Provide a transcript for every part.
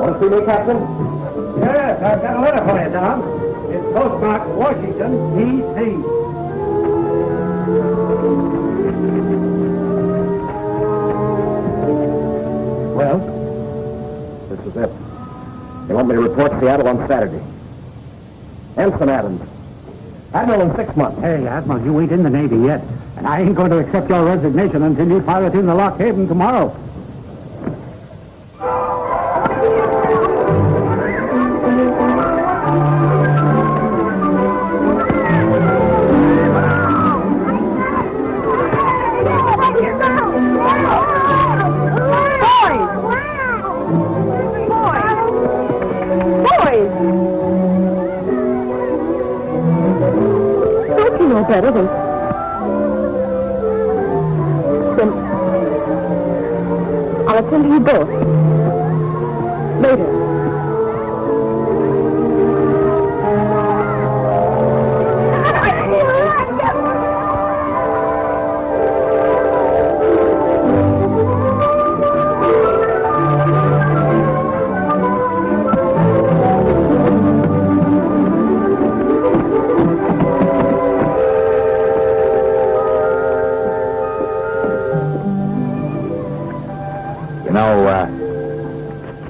Want to see me, Captain? Yes, I've got a letter for you, Tom. It's postmarked Washington, D.C. Well, this is it. They want me to report Seattle on Saturday. Ensign Adams. Admiral in 6 months. Hey, Admiral, you ain't in the Navy yet. And I ain't going to accept your resignation until you pilot in the Lock Haven tomorrow. Better than... Then I'll attend to you both. Later.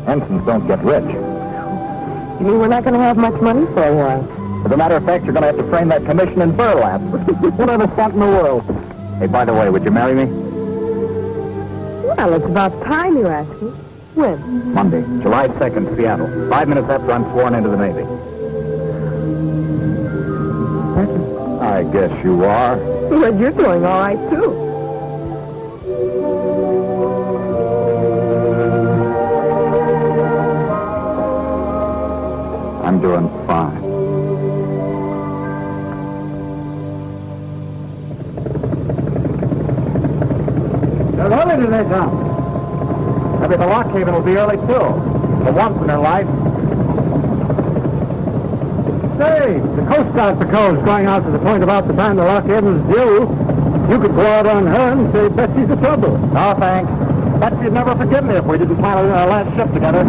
Ensigns don't get rich. You mean we're not going to have much money for a while? As a matter of fact, you're going to have to frame that commission in burlap. Whatever stunt in the world. Hey, by the way, would you marry me? Well, it's about time you asked me. When? Monday, July 2nd, Seattle. 5 minutes after I'm sworn into the Navy. I guess you are. Well, you're doing all right, too. I'm doing fine. They're early today, Tom. Maybe the Lock Haven will be early, too. For once in their life. Say, the Coast Guard patrol's going out to the point about the time the Lock Haven's due. You could go out on her and say Betsy's the trouble. No, thanks. Betsy'd never forgive me if we didn't pilot our last ship together.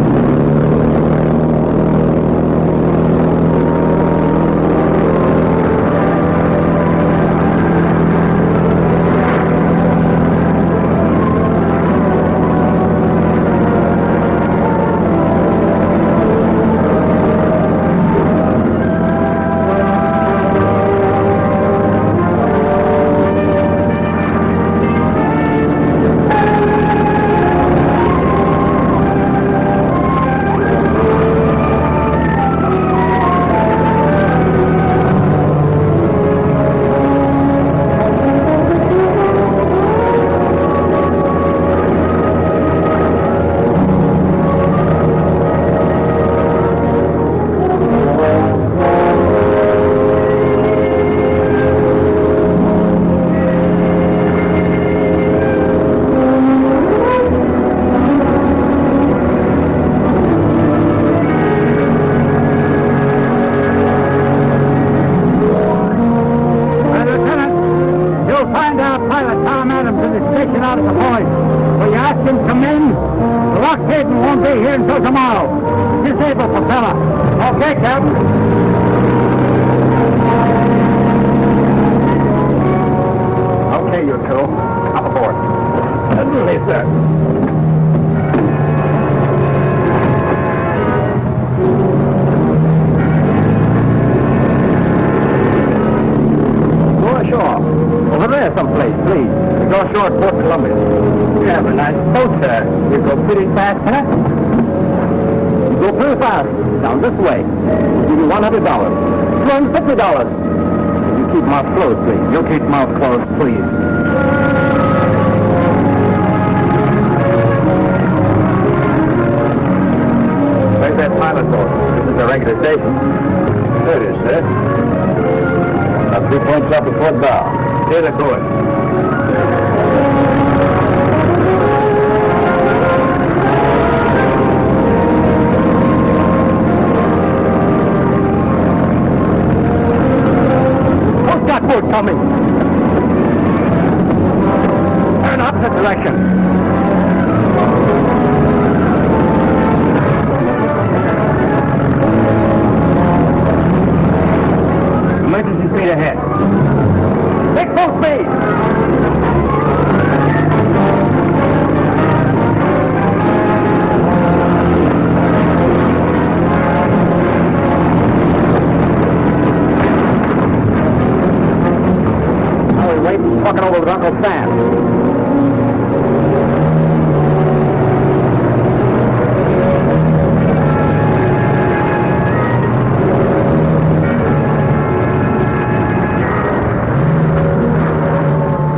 with Uncle Sam.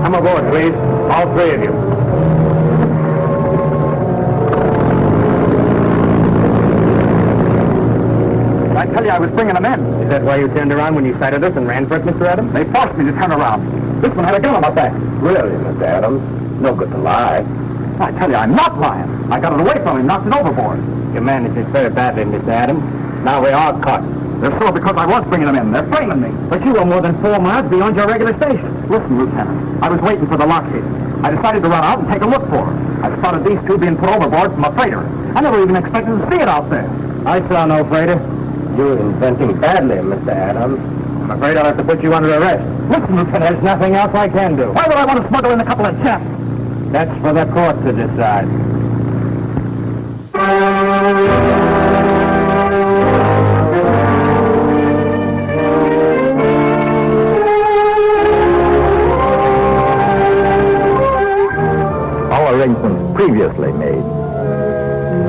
Come aboard, please. All three of you. I tell you, I was bringing them in. Is that why you turned around when you sighted us and ran for it, Mr. Adams? They forced me to turn around. This one had a gun on my back. Really, Mr. Adams? No good to lie. I tell you, I'm not lying. I got it away from him, knocked it overboard. You managed it very badly, Mr. Adams. Now we are caught. They're sore because I was bringing them in. They're framing me. But you were more than 4 miles beyond your regular station. Listen, Lieutenant. I was waiting for the lockheed. I decided to run out and take a look for her. I spotted these two being put overboard from a freighter. I never even expected to see it out there. I saw no freighter. You're inventing badly, Mr. Adams. I'm afraid I'll have to put you under arrest. Listen, Lieutenant, there's nothing else I can do. Why would I want to smuggle in a couple of chaps? That's for the court to decide. All arrangements previously made.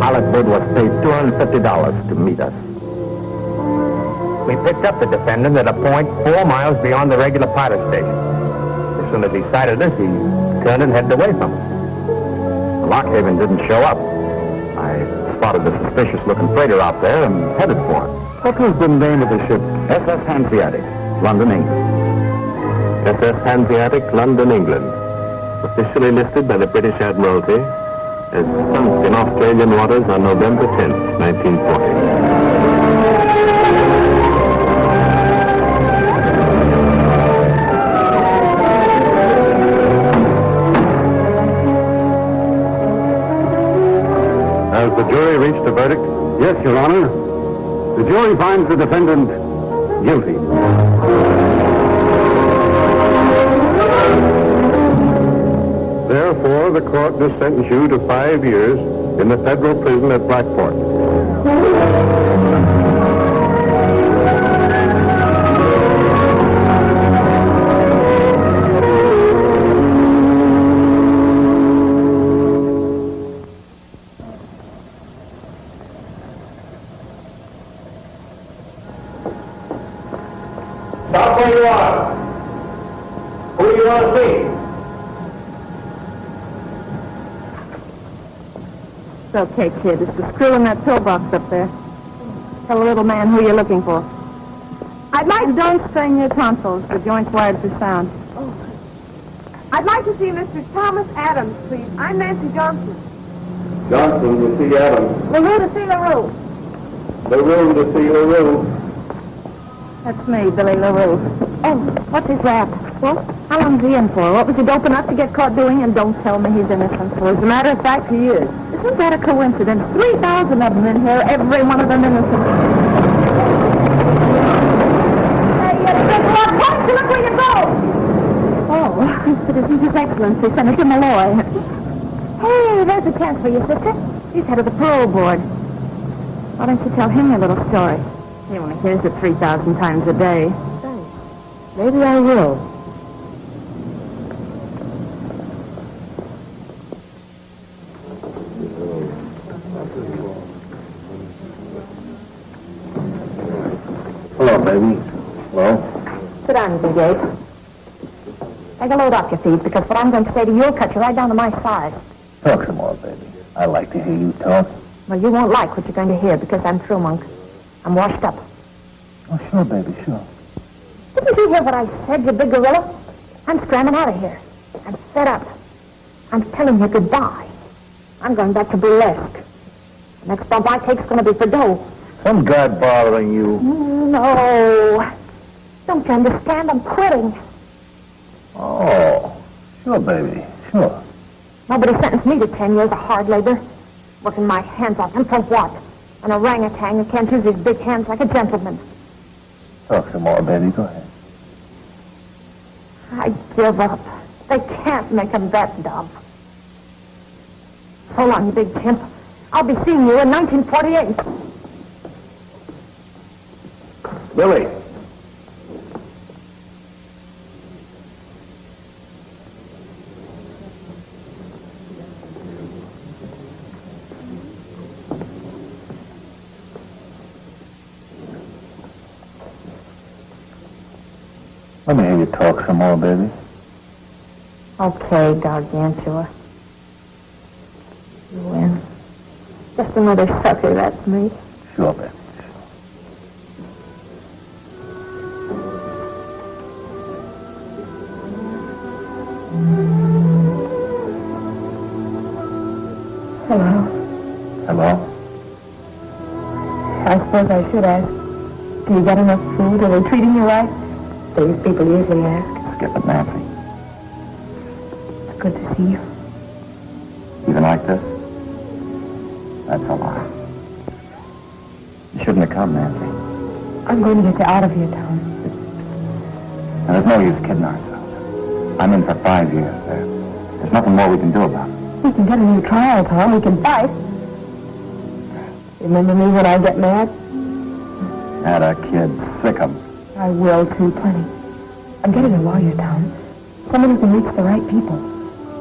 Hollywood was paid $250 to meet us. We picked up the defendant at a point 4 miles beyond the regular pilot station. As soon as he sighted us, he turned and headed away from us. The Lockhaven didn't show up. I spotted the suspicious-looking freighter out there and headed for it. What was the name of the ship? SS Hanseatic, London, England. SS Hanseatic, London, England. Officially listed by the British Admiralty as sunk in Australian waters on November 10th, 1940. Has the jury reached a verdict? Yes, Your Honor. The jury finds the defendant guilty. Therefore, the court does sentence you to 5 years in the federal prison at Blackport. Stop where you are. Who do you want to see? It's okay, kid. It's the screw in that pillbox up there. Tell the little man who you're looking for. I'd like... Don't strain your tonsils. The joint's wired for sound. Oh. I'd like to see Mr. Thomas Adams, please. I'm Nancy Johnson. Johnson to see Adams. LaRue to see LaRue. LaRue to see LaRue. That's me, Billy LaRue. Oh, what's his rap? What? How long's he in for? What was he doping up to get caught doing? And don't tell me he's innocent. Well, as a matter of fact, he is. Isn't that a coincidence? 3,000 of them in here, every one of them innocent. Hey, you big lot, why don't you look where you go? Oh, it isn't His Excellency, Senator Malloy. Hey, there's a chance for you, sister. He's head of the parole board. Why don't you tell him your little story? He only hears it 3,000 times a day. Maybe I will. Hello, baby. Hello. Sit down, Big Ape. Take a load off your feet, because what I'm going to say to you will cut you right down to my size. Talk some more, baby. I like to hear you talk. Well, you won't like what you're going to hear, because I'm through, Monk. I'm washed up. Oh, sure, baby, sure. Didn't you hear what I said, you big gorilla? I'm scrambling out of here. I'm fed up. I'm telling you goodbye. I'm going back to burlesque. The next bump I take's going to be for dough. Some guy bothering you. No. Don't you understand? I'm quitting. Oh, sure, baby, sure. Nobody sentenced me to 10 years of hard labor. Working my hands off. And for what? An orangutan who can't use his big hands like a gentleman. Talk some more, baby. Go ahead. I give up. They can't make him that dumb. So long, you big chimp. I'll be seeing you in 1948. Billy. Let me hear you talk some more, baby. Okay, Gargantua. You win. Just another sucker, that's me. Sure, baby. Hello. Hello? I suppose I should ask. Do you get enough food? Are they treating you right? These people usually ask. Skip it, Nancy. It's good to see you. Even like this? That's a lie. You shouldn't have come, Nancy. I'm going to get you out of here, Tom. Now, there's no use kidding ourselves. I'm in for 5 years. There's nothing more we can do about it. We can get a new trial, Tom. We can fight. Remember me when I get mad? Had a kid. Sick 'em. I will, too, plenty. I'm getting a lawyer, Tom. Someone who can reach the right people.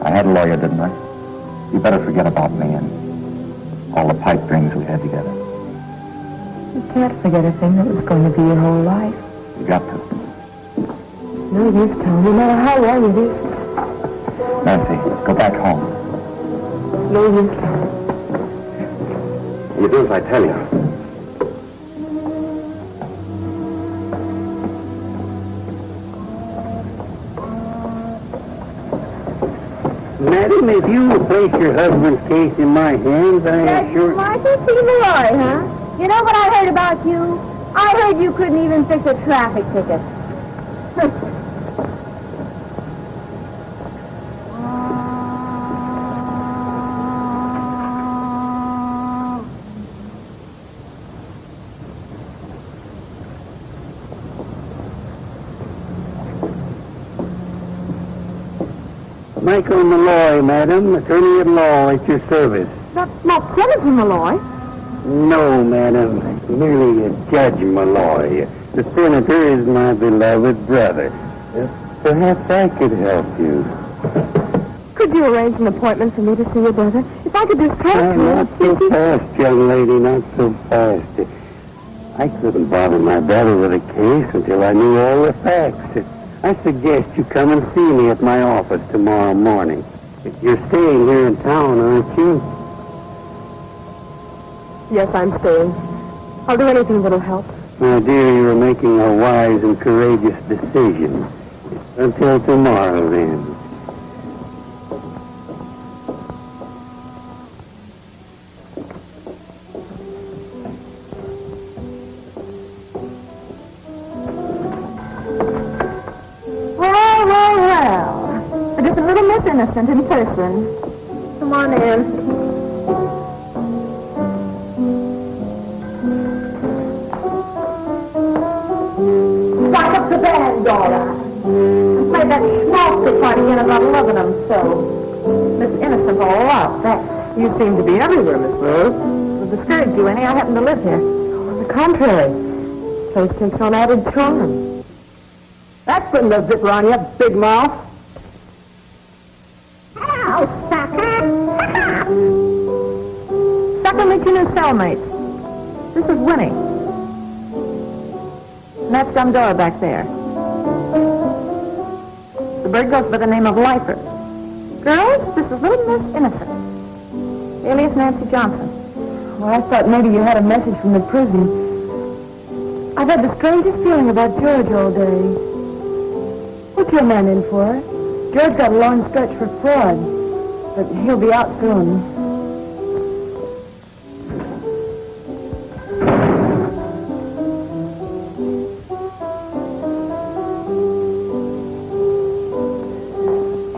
I had a lawyer, didn't I? You better forget about me and all the pipe dreams we had together. You can't forget a thing that was going to be your whole life. You got to. No use, Tom, no matter how long it is. Nancy, go back home. No use. You do as I tell you. Madam, if you will place your husband's case in my hands, I am sure... Martha C. Malloy, huh? You know what I heard about you? I heard you couldn't even fix a traffic ticket. Michael Malloy, madam, attorney at law at your service. Not Senator Malloy. No, madam, merely a Judge Malloy. The senator is my beloved brother. Perhaps I could help you. Could you arrange an appointment for me to see your brother? If I could just talk to him. Not so fast, young lady, not so fast. I couldn't bother my brother with a case until I knew all the facts. I suggest you come and see me at my office tomorrow morning. You're staying here in town, aren't you? Yes, I'm staying. I'll do anything that'll help. My dear, you are making a wise and courageous decision. Until tomorrow, then. Innocent in person. Come on, Anne. Stop up the band, Dora. Play that schmaltzy part again about loving them so. Miss Innocent all out. That you seem to be everywhere, Miss Rose. To discourage you any, I happen to live here. On the contrary, place takes on added charm. That's putting the zipper on you, big mouth. Sucker makes you new cellmates. This is Winnie. And that's Dora back there. The bird goes by the name of Lifer. Girls, this is little Miss Innocent, alias Nancy Johnson. Well, I thought maybe you had a message from the prison. I've had the strangest feeling about George all day. What's your man in for? George got a long stretch for fraud, but he'll be out soon.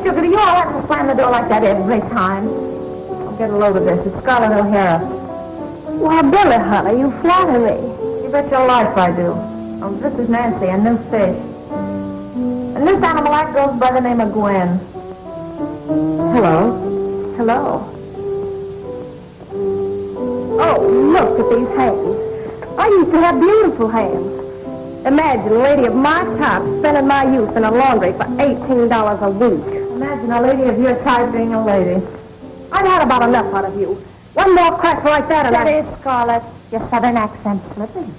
Sugar, do you all have to slam the door like that every time? I'll get a load of this. It's Scarlet O'Hara. Why, Billy, honey, you flatter me. You bet your life I do. Oh, this is Nancy, a new fish. And this animal act goes by the name of Gwen. Hello. Hello. Oh, look at these hands. I used to have beautiful hands. Imagine a lady of my type spending my youth in a laundry for $18 a week. Imagine a lady of your type being a lady. I've had about enough out of you. One more crack like that and Steady, Scarlet. Your southern accent's slipping.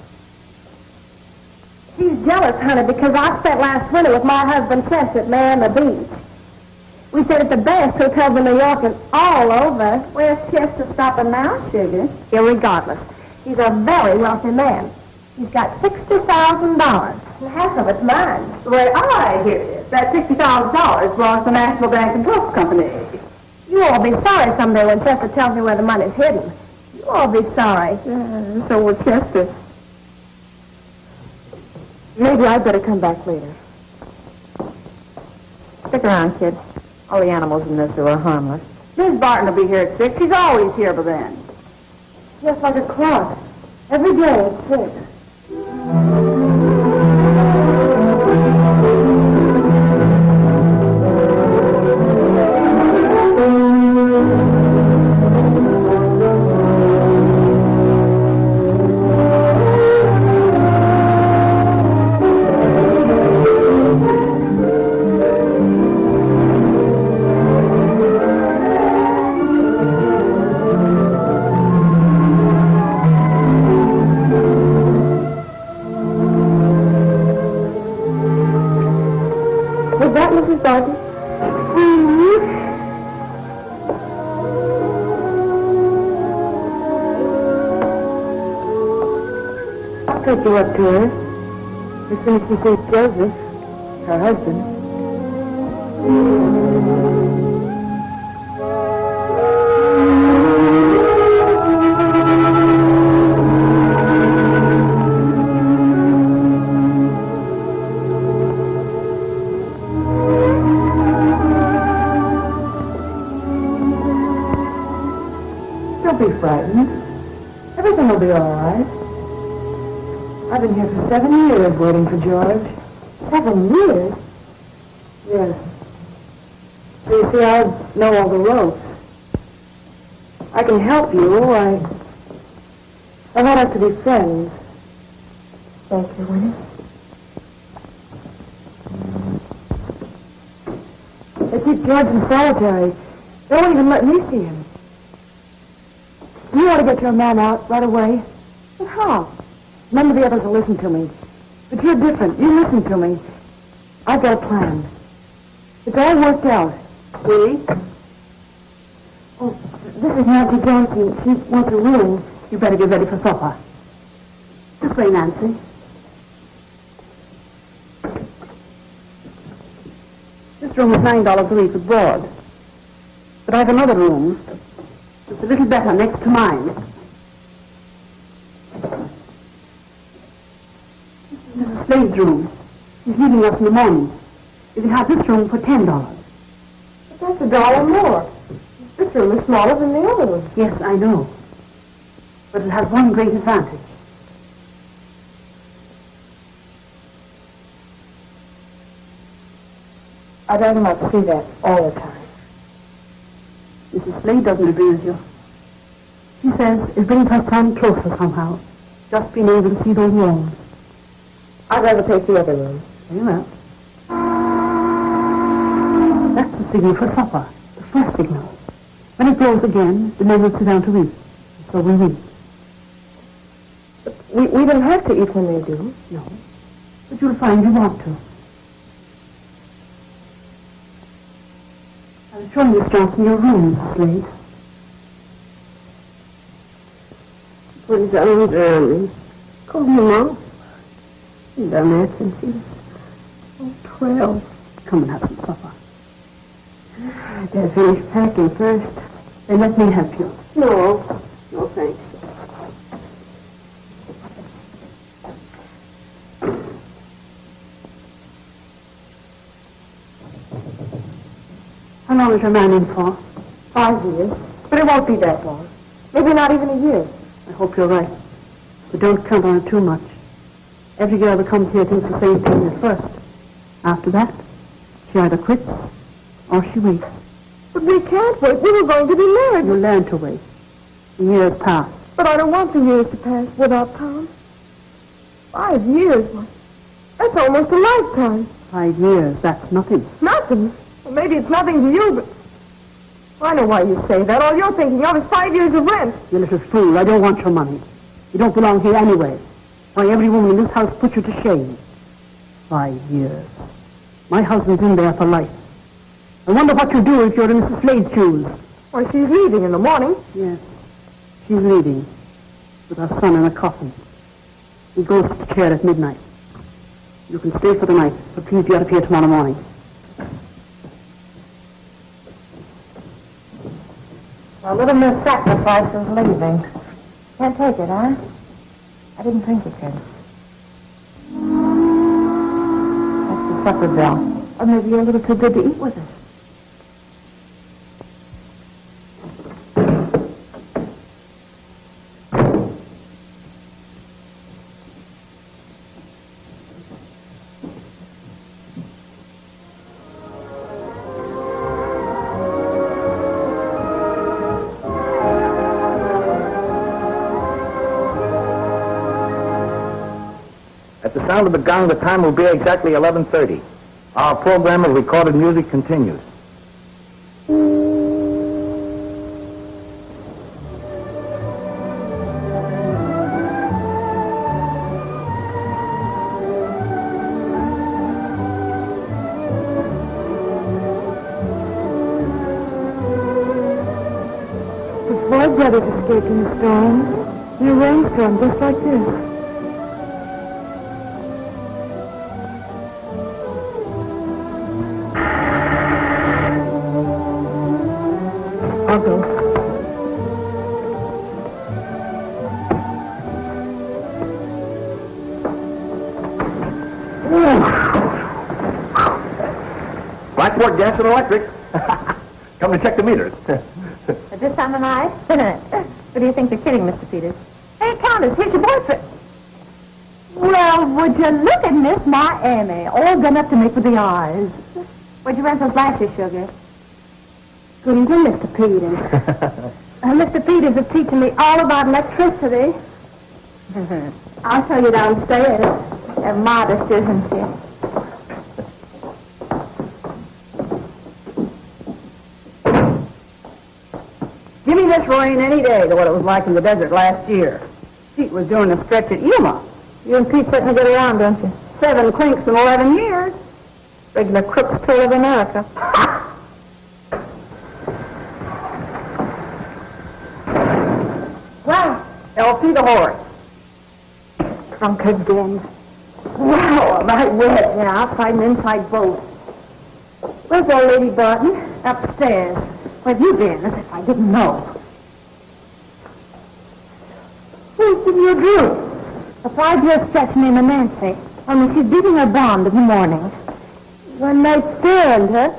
She's jealous, honey, because I spent last winter with my husband, Chester, at Man the Beach. We stayed at the best hotels in New York and all over. Where's Chester stopping now, sugar? Irregardless, he's a very wealthy man. He's got $60,000. And half of it's mine. Well, I hear you. That $60,000 belongs to the National Bank and Trust Company. You all be sorry someday when Chester tells me where the money's hidden. You all be sorry. So will Chester. Maybe I'd better come back later. Stick around, kid. All the animals in this zoo are harmless. Miss Barton will be here at 6. She's always here by then. Just like a clock. Every day at 6. Mrs. Barton? I'll take you up to her as soon as she sees Joseph, her husband. Don't be frightened. Everything will be all right. I've been here for 7 years waiting for George. 7 years? Yes. So you see, I know all the ropes. I can help you. I want us to be friends. Thank you, Winnie. They keep George in solitary. They won't even let me see him. You want to get your man out right away? But how? None of the others will listen to me. But you're different. You listen to me. I've got a plan. It's all worked out. See? Oh, this is Nancy Johnson. She wants a room. You better get ready for supper. This way, Nancy. This room is $9 a week with board. But I have another room. It's a little better next to mine. This is Mrs. Slade's room. She's leaving us in the morning. You can have this room for $10. But that's $1 more. This room is smaller than the other one. Yes, I know. But it has one great advantage. I'd rather not see that all the time. Mrs. Slade doesn't agree with you. She says it brings her son closer somehow, just being able to see those walls. I'd rather take the other room. Very well. That's the signal for supper, the first signal. When it goes again, the men will sit down to eat. So we eat. But we don't have to eat when they do. No. But you'll find you want to. I was showing Miss Johnson your room, Mrs. Slade. Put his arms around me. Call him Mom. He's done that since he was 12. Come and have some supper. I better finish packing first. Then let me help you. No. No, thanks. How long is your man in for? 5 years. But it won't be that long. Maybe not even a year. I hope you're right. But don't count on it too much. Every girl that comes here thinks the same thing at first. After that, she either quits or she waits. But we can't wait. We were going to be married. You learn to wait. The years pass. But I don't want the years to pass without Tom. 5 years? That's almost a lifetime. 5 years, that's nothing. Nothing? Well, maybe it's nothing to you, but... I know why you say that. All you're thinking of is 5 years of rent. You little fool. I don't want your money. You don't belong here anyway. Why, every woman in this house put you to shame. 5 years. My husband's in there for life. I wonder what you do if you're in Mrs. Slade's shoes. Well, she's leaving in the morning. Yes, she's leaving with her son in a coffin. He goes to the chair at midnight. You can stay for the night, but please be out of here tomorrow morning. A little Miss Sacrifice is leaving. Can't take it, huh? I didn't think you could. That's the supper bell. Or maybe you're a little too good to eat with us. At the sound of the gong, the time will be exactly 11:30. Our program of recorded music continues. The Floyd brothers escaped in a storm. In a rainstorm just like this. I'll go. Blackboard Gas and Electric. Come to check the meters. At this time of night? What do you think they're kidding, Mr. Peters? Hey, Countess, here's your boyfriend. Well, would you look at Miss Miami, all done up to make with the eyes. Where'd you rent those lashes, sugar? Good evening, Mr. Peters. Mr. Peters is teaching me all about electricity. I'll show you downstairs. They're modest, isn't she? Give me this rain any day to what it was like in the desert last year. Pete was doing a stretch at Yuma. You and Pete certainly get around, don't you? 7 clinks in 11 years. Regular Crook's tour of America. Well, LP the horse. Drunk again. Wow, am I wet now, fighting inside boat. Where's old Lady Barton? Upstairs. Where have you been? As if I didn't know. Who's giving you a drink? A 5-year stretch named Nancy. Only she's beating her bond in the morning. One night stand, huh?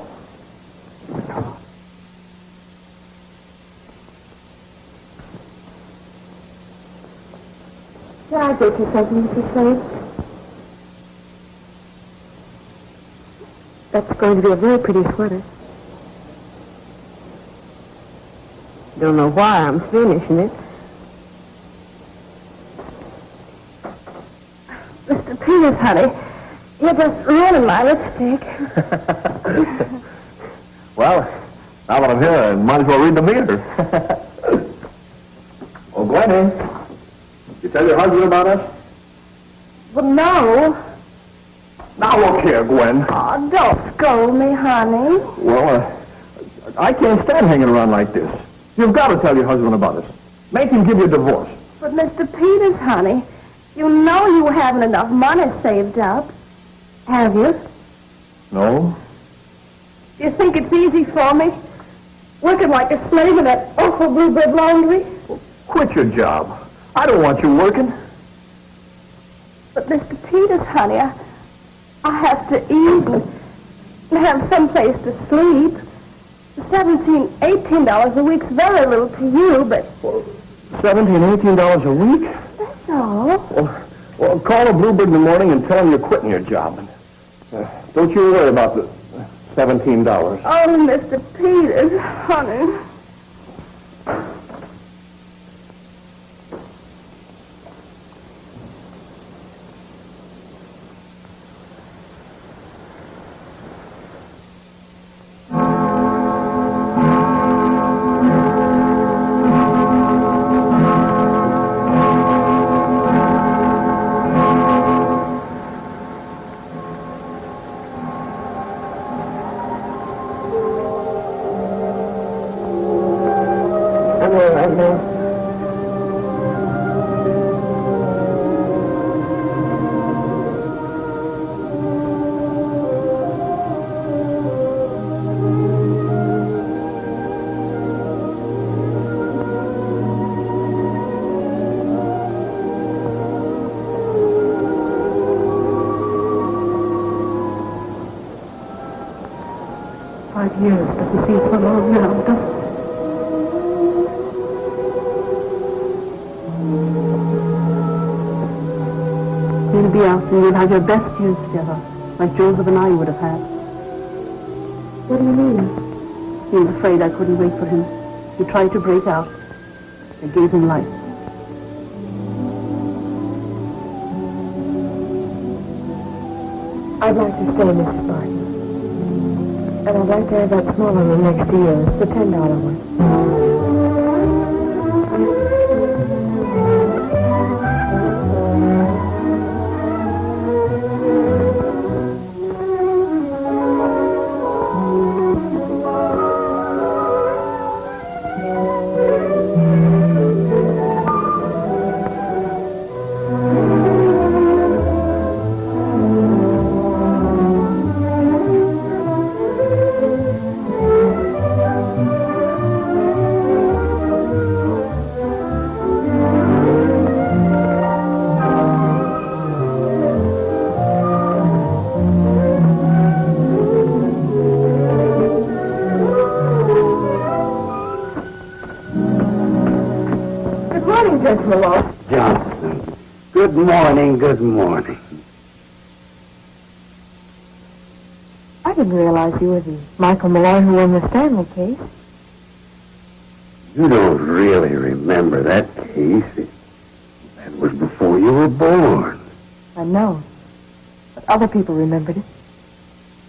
Can I get you something, Mrs. Slade? That's going to be a very pretty sweater. Don't know why I'm finishing it. Mr. Peters, honey, you're just ruining my lipstick. Well, now that I'm here, I might as well read the meters. Oh, Gwenny, you tell your husband about us? Well, no. Now look here, Gwen. Oh, don't scold me, honey. Well, I can't stand hanging around like this. You've got to tell your husband about us. Make him give you a divorce. But, Mr. Peters, honey, you know you haven't enough money saved up. Have you? No? Do you think it's easy for me? Working like a slave in that awful bluebird laundry? Quit your job. I don't want you working. But, Mr. Peters, honey, I have to eat and have some place to sleep. $17, $18 a week's very little to you, but... $17, $18 a week? That's all. Well, call a Bluebird in the morning and tell him you're quitting your job. Don't you worry about the $17. Oh, Mr. Peters, honey. Years doesn't seem so long now, does it? You'll be out and you'll have your best years together, like Joseph and I would have had. What do you mean? He was afraid I couldn't wait for him. He tried to break out. I gave him life. I'd like to stay, Mrs. Martin. And I'd like to have that smaller room next to yours, the $10 one. Johnson. Good morning, good morning. I didn't realize you were the Michael Malloy who won the Stanley case. You don't really remember that case. That was before you were born. I know. But other people remembered it.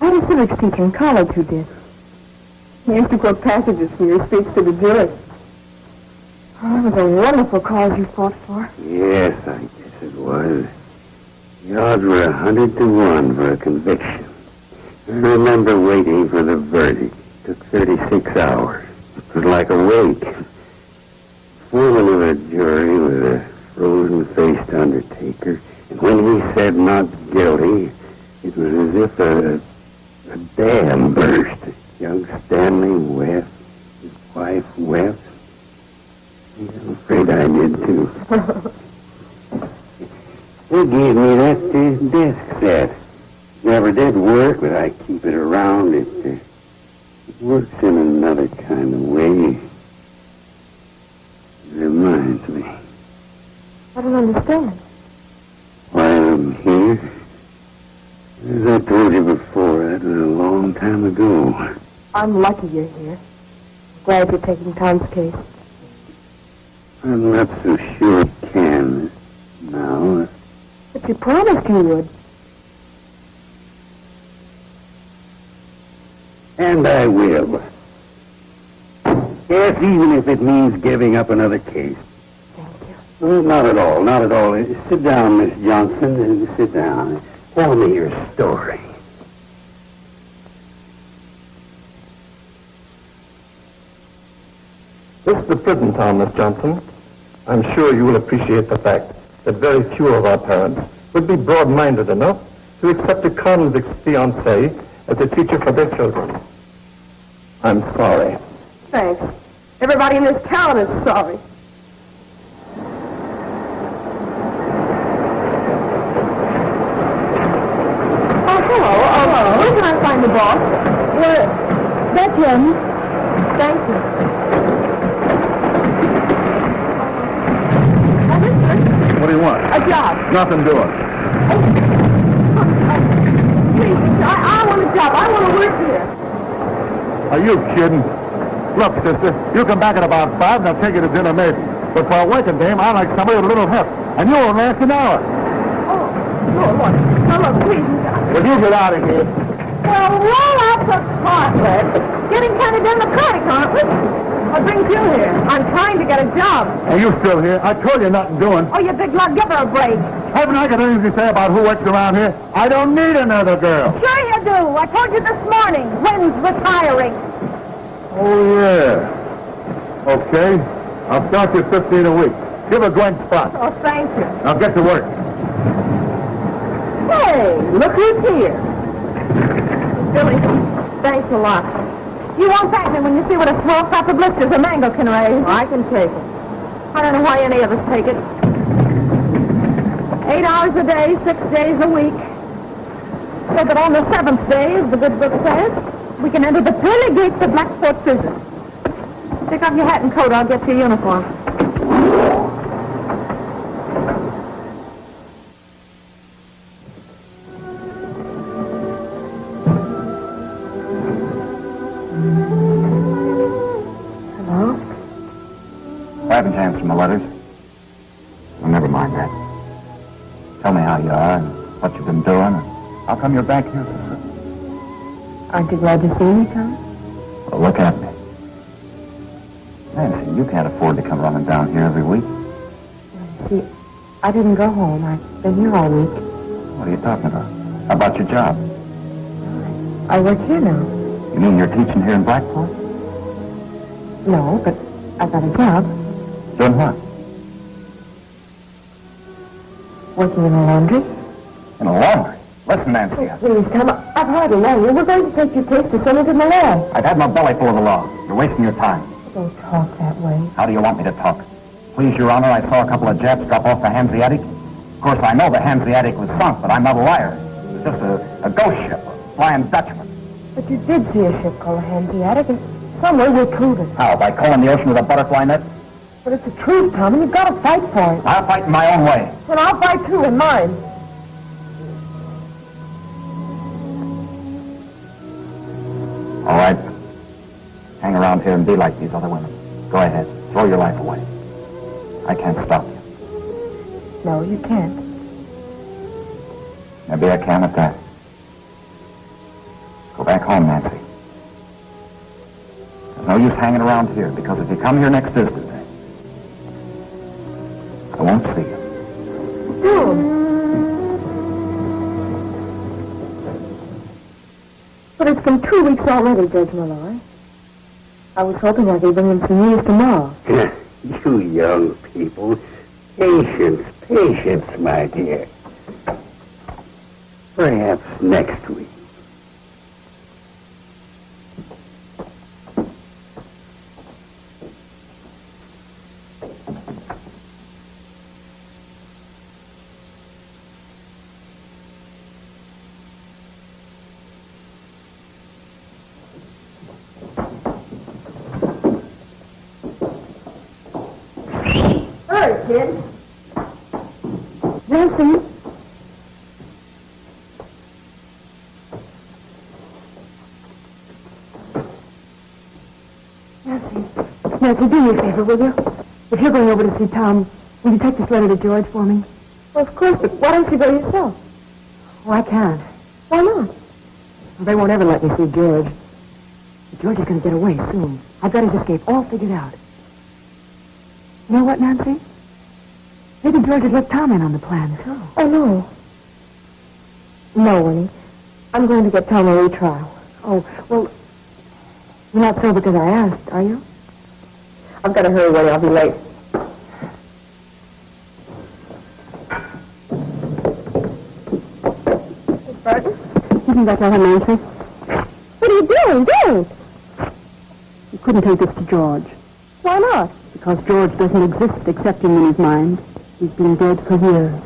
I had a civics teacher in college who did. He used to quote passages from your speech to the jury. Oh, it was a wonderful cause you fought for. Yes, I guess it was. The odds were 100 to 1 for a conviction. I remember waiting for the verdict. It took 36 hours. It was like a wake. The foreman of the jury was a frozen-faced undertaker, and when he said not guilty, it was as if a dam burst. Young Stanley wept. His wife wept. I'm afraid I did, too. They gave me that desk set. Never did work, but I keep it around. It works in another kind of way. It reminds me. I don't understand. Why I'm here? As I told you before, that was a long time ago. I'm lucky you're here. Glad you're taking Tom's case. I'm not so sure I can now. But you promised you would. And I will. Yes, even if it means giving up another case. Thank you. Well, not at all, not at all. Sit down, Miss Johnson. Sit down. Tell me your story. This is the prison town, Miss Johnson. I'm sure you will appreciate the fact that very few of our parents would be broad-minded enough to accept a convict's fiancée as a teacher for their children. I'm sorry. Thanks. Everybody in this town is sorry. Oh, hello. Where can I find the boss? Well, that's him. Thank you. What do you want? A job. Nothing doing. Please, I want a job. I want to work here. Are you kidding? Look, sister, you come back at about 5 and I'll take you to dinner maybe. But for a working dame, I like somebody with a little heft. And you won't last an hour. Oh, look. Now, look, please. Will you get out of here? Well, roll out the carpet. Getting kind of democratic, aren't we? What brings you here? I'm trying to get a job. Are you still here? I told you nothing doing. Oh, you big lug, give her a break. Haven't I got anything to say about who works around here? I don't need another girl. Sure you do. I told you this morning. Lynn's retiring. Oh, yeah. Okay. I'll start you 15 a week. Give a Gwen spot. Oh, thank you. Now get to work. Hey, look who's here. Billy, thanks a lot. You won't thank me when you see what a small crop of blisters a mango can raise. I can take it. I don't know why any of us take it. 8 hours a day, 6 days a week. So that on the 7th day, as the good book says, We can enter the pearly gates of Blackport Prison. Take off your hat and coat. I'll get your uniform. Hello? Why haven't you answered my letters? Well, never mind that. Tell me how you are and what you've been doing and how come you're back here so soon. Aren't you glad to see me, Tom? Well, look at me. Nancy, you can't afford to come running down here every week. See, I didn't go home. I've been here all week. What are you talking about? How about your job? I work here now. You mean you're teaching here in Blackport? No, but I've got a job. Doing what? Working in a laundry. In a laundry? Listen, Nancy. Please, Tom, I've hardly known you. We're going to take your case to Senator Malloy. I've had my belly full of the law. You're wasting your time. Don't talk that way. How do you want me to talk? Please, Your Honor, I saw a couple of Japs drop off the Hanseatic. Of course, I know the Hanseatic was sunk, but I'm not a liar. It was just a ghost ship, a flying Dutchman. But you did see a ship called a Hanseatic, and some way we'll prove it. How, by combing the ocean with a butterfly net? But it's the truth, Tom, and you've got to fight for it. I'll fight in my own way. Well, I'll fight too in mine. All right. Hang around here and be like these other women. Go ahead. Throw your life away. I can't stop you. No, you can't. Maybe I can at that. Go back home, Nancy. There's no use hanging around here, because if you come here next Thursday, I won't see you. No. But it's been 2 weeks already, Judge Malloy. I was hoping I could bring him some news tomorrow. You young people. Patience, patience, my dear. Perhaps next week. Kid. Nancy. Nancy, do me a favor, will you? If you're going over to see Tom, will you take this letter to George for me? Well, of course, but why don't you go yourself? Oh, I can't. Why not? Well, they won't ever let me see George. But George is going to get away soon. I've got his escape all figured out. You know what, Nancy? Maybe George has let Tom in on the plan, too. Oh, no. No, Winnie. I'm going to get Tom a retrial. Oh, well, you're not so because I asked, are you? I've got to hurry, Winnie. I'll be late. Miss Barton? You think that's all her Nancy? What are you doing? Don't! You couldn't take this to George. Why not? Because George doesn't exist except in Winnie's mind. He's been dead for years.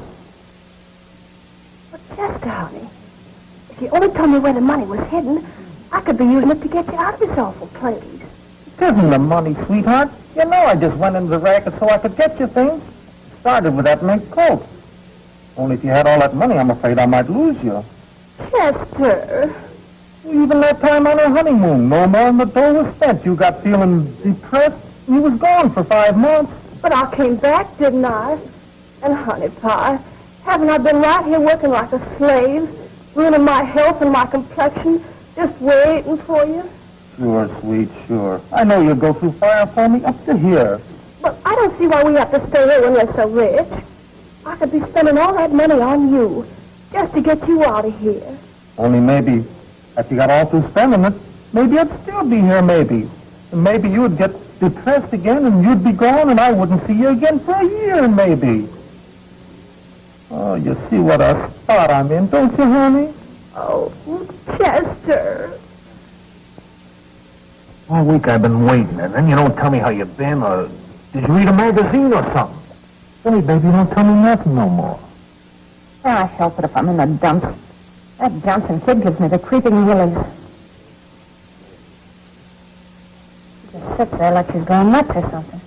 But Chester, honey, if you only told me where the money was hidden, I could be using it to get you out of this awful place. It isn't the money, sweetheart. You know I just went into the racket so I could get you things. Started with that mink coat. Only if you had all that money, I'm afraid I might lose you. Chester. Even that time on our honeymoon, no more than the dough was spent. You got feeling depressed, and you was gone for 5 months. But I came back, didn't I? And, honey pie, haven't I been right here working like a slave, ruining my health and my complexion, just waiting for you? Sure, sweet, sure. I know you'll go through fire for me up to here. But I don't see why we have to stay here when you're so rich. I could be spending all that money on you, just to get you out of here. Only maybe, if you got all through spending it, maybe I'd still be here, maybe. And maybe you would get depressed again, and you'd be gone, and I wouldn't see you again for a year, maybe. Oh, you see what a spot I'm in, don't you, honey? Oh, Chester. All week I've been waiting, and then you don't tell me how you've been, or did you read a magazine or something? Hey, baby, don't tell me nothing no more. I help it if I'm in the dumps. That Johnson kid gives me the creeping willies. sits there like she's going nuts or something.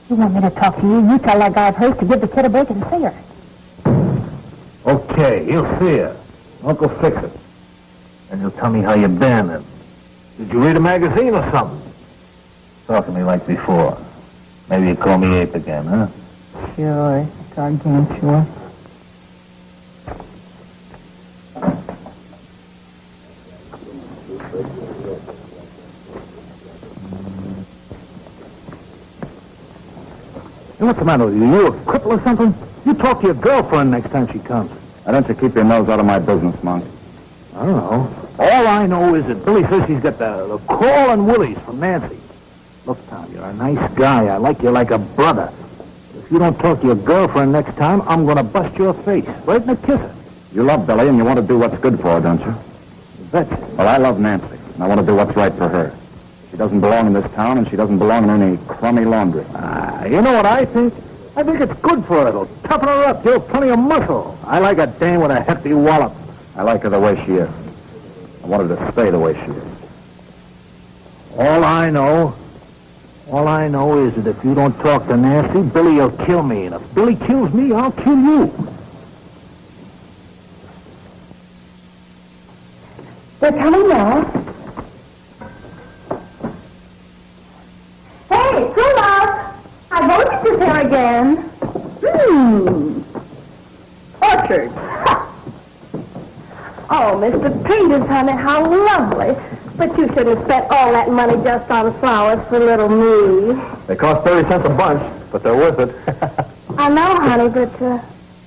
You want me to talk to you? You tell that guy of hers to give the kid a break and see her. Okay, he'll see her. Uncle fix it. And you'll tell me how you've been. And did you read a magazine or something? Talk to me like before. Maybe you call me Ape again, huh? Sure, doggone sure. Hey, what's the matter with you? You a cripple or something? You talk to your girlfriend next time she comes. Why don't you keep your nose out of my business, Monk? I don't know. All I know is that Billy says she's got the crawling willies from Nancy. Look, Tom, you're a nice guy. I like you like a brother. If you don't talk to your girlfriend next time, I'm going to bust your face right in the kisser. You love Billy and you want to do what's good for her, don't you? That's Well, I love Nancy, and I want to do what's right for her. She doesn't belong in this town, and she doesn't belong in any crummy laundry. You know what I think? I think it's good for her. It'll toughen her up, give her plenty of muscle. I like a dame with a hefty wallop. I like her the way she is. I want her to stay the way she is. All I know is that if you don't talk to Nancy, Billy will kill me. And if Billy kills me, I'll kill you. They're coming now. Hey, Rudolph! I voted this here again. Orchard. Oh, Mr. Peters, honey, how lovely. But you should have spent all that money just on flowers for little me. They cost 30 cents a bunch, but they're worth it. I know, honey, but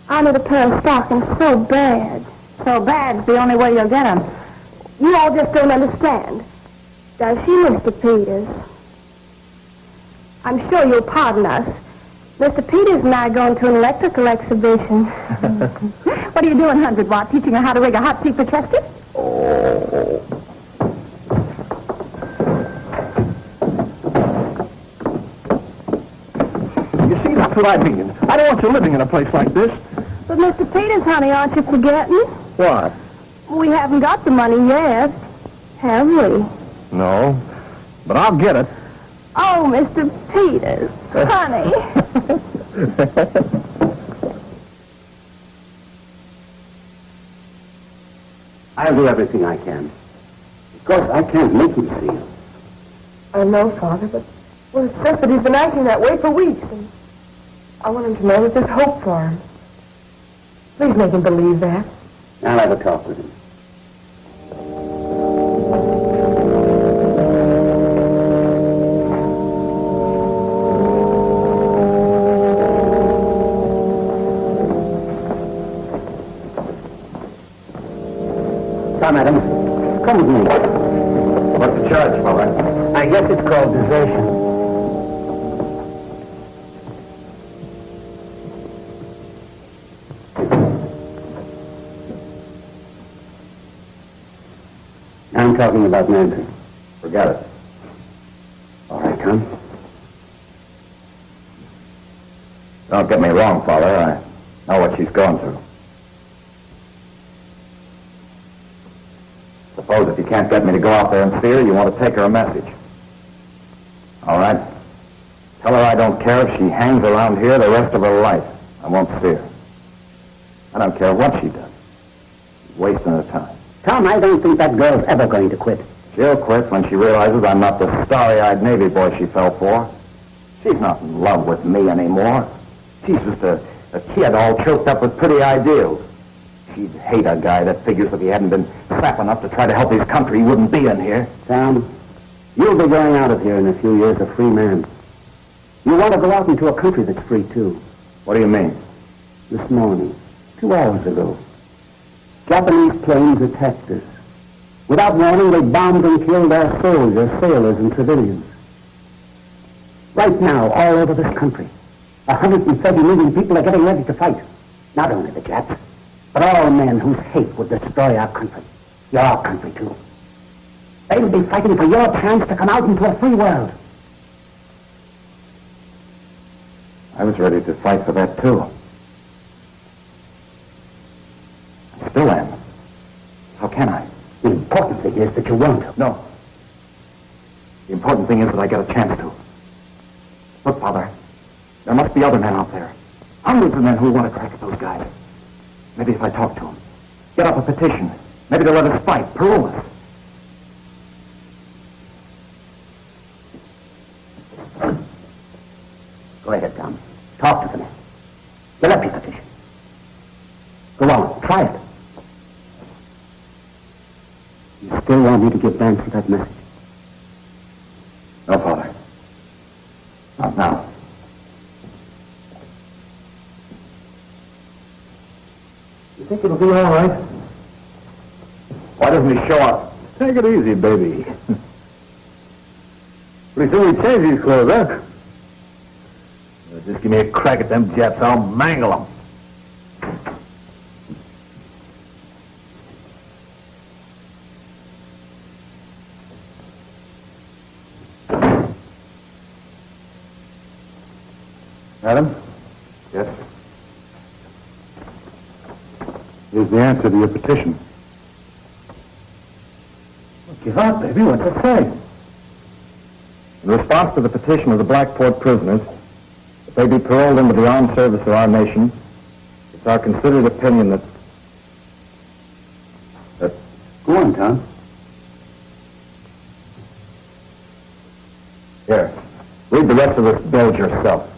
I need a pair of stockings so bad. So bad's the only way you'll get them. You all just don't understand. Does she, Mr. Peters? I'm sure you'll pardon us. Mr. Peters and I are going to an electrical exhibition. What are you doing, 100 Watt? Teaching her how to rig a hot tea for Chester? Oh. You see, that's what I mean. I don't want you living in a place like this. But, Mr. Peters, honey, aren't you forgetting? What? We haven't got the money yet, have we? No, but I'll get it. Oh, Mr. Peters, honey. I'll do everything I can. Of course, I can't make him see you. I know, Father, but well, it's just that he's been acting that way for weeks, and I want him to know that there's hope for him. Please make him believe that. I'll have a talk with him. Come, Adams. Come with me. What's the charge, fella? I guess it's called desertion. I'm talking about Nancy. Forget it. All right, Tom. Don't get me wrong, Father. I know what she's going through. Suppose if you can't get me to go out there and see her, you want to take her a message. All right? Tell her I don't care if she hangs around here the rest of her life. I won't see her. I don't care what she does. She's wasting her time. Tom, I don't think that girl's ever going to quit. She'll quit when she realizes I'm not the starry-eyed Navy boy she fell for. She's not in love with me anymore. She's just a kid all choked up with pretty ideals. She'd hate a guy that figures if he hadn't been sap enough to try to help his country, he wouldn't be in here. Tom, you'll be going out of here in a few years a free man. You want to go out into a country that's free, too. What do you mean? This morning, 2 hours ago, Japanese planes attacked us. Without warning, they bombed and killed our soldiers, sailors, and civilians. Right now, all over this country, 130 million people are getting ready to fight. Not only the Japs, but all men whose hate would destroy our country. Your country, too. They'll be fighting for your chance to come out into a free world. I was ready to fight for that, too. I still am. How can I? The important thing is that you won't. No. The important thing is that I get a chance to. Look, Father, there must be other men out there. Hundreds of men who want to crack at those guys. Maybe if I talk to them, get up a petition, maybe they'll let us fight, parole us. Go ahead, Tom. Talk to the men. Get up your petition. Go on, try it. You still want me to give Nancy that message? No, Father. Not now. You think it'll be all right? Why doesn't he show up? Take it easy, baby. Pretty soon we change these clothes, huh? Just give me a crack at them Japs. I'll mangle them. Adam? Yes? Here's the answer to your petition. Give out, baby. What's it say? In response to the petition of the Blackport prisoners, if they be paroled into the armed service of our nation, it's our considered opinion that... Go on, Tom. Here, read the rest of this bill yourself.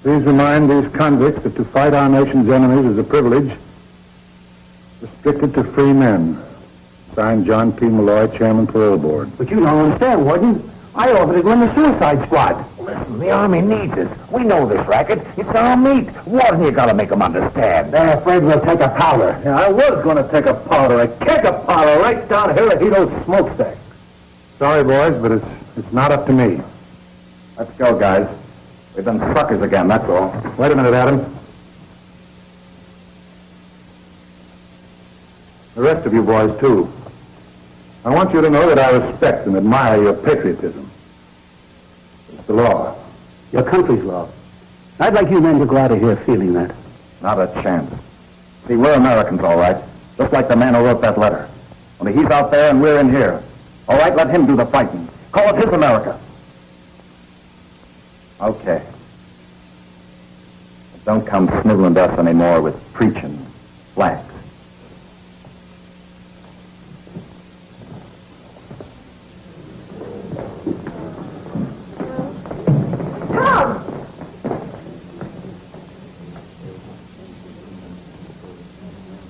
Please remind these convicts that to fight our nation's enemies is a privilege restricted to free men. Signed, John P. Malloy, Chairman, Parole Board. But you don't understand, Warden. I offered to go in the suicide squad. Listen, the Army needs us. We know this racket. It's our meat. Warden, you gotta make them understand. They're afraid we'll take a powder. Yeah, I was going to take a powder, a keg of powder right down Hirohito's smokestack. Sorry, boys, but it's not up to me. Let's go, guys. We've been suckers again, that's all. Wait a minute, Adam. The rest of you boys, too. I want you to know that I respect and admire your patriotism. It's the law. Your country's law. I'd like you men to go out of here feeling that. Not a chance. See, we're Americans, all right. Just like the man who wrote that letter. Only he's out there and we're in here. All right, let him do the fighting. Call it his America. Okay. But don't come sniveling to us anymore with preaching flags.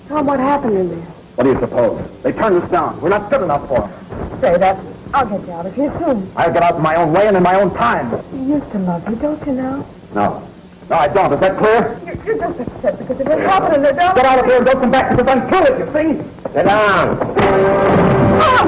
Tom, what happened in there? What do you suppose? They turned us down. We're not good enough for them. Say that. I'll get you out of here soon. I'll get out in my own way and in my own time. You used to love me, don't you now? No. No, I don't. Is that clear? You're just upset because it didn't happen in there, don't you? Get out of here and don't come back because I'm through it, you see? Sit down. Tom!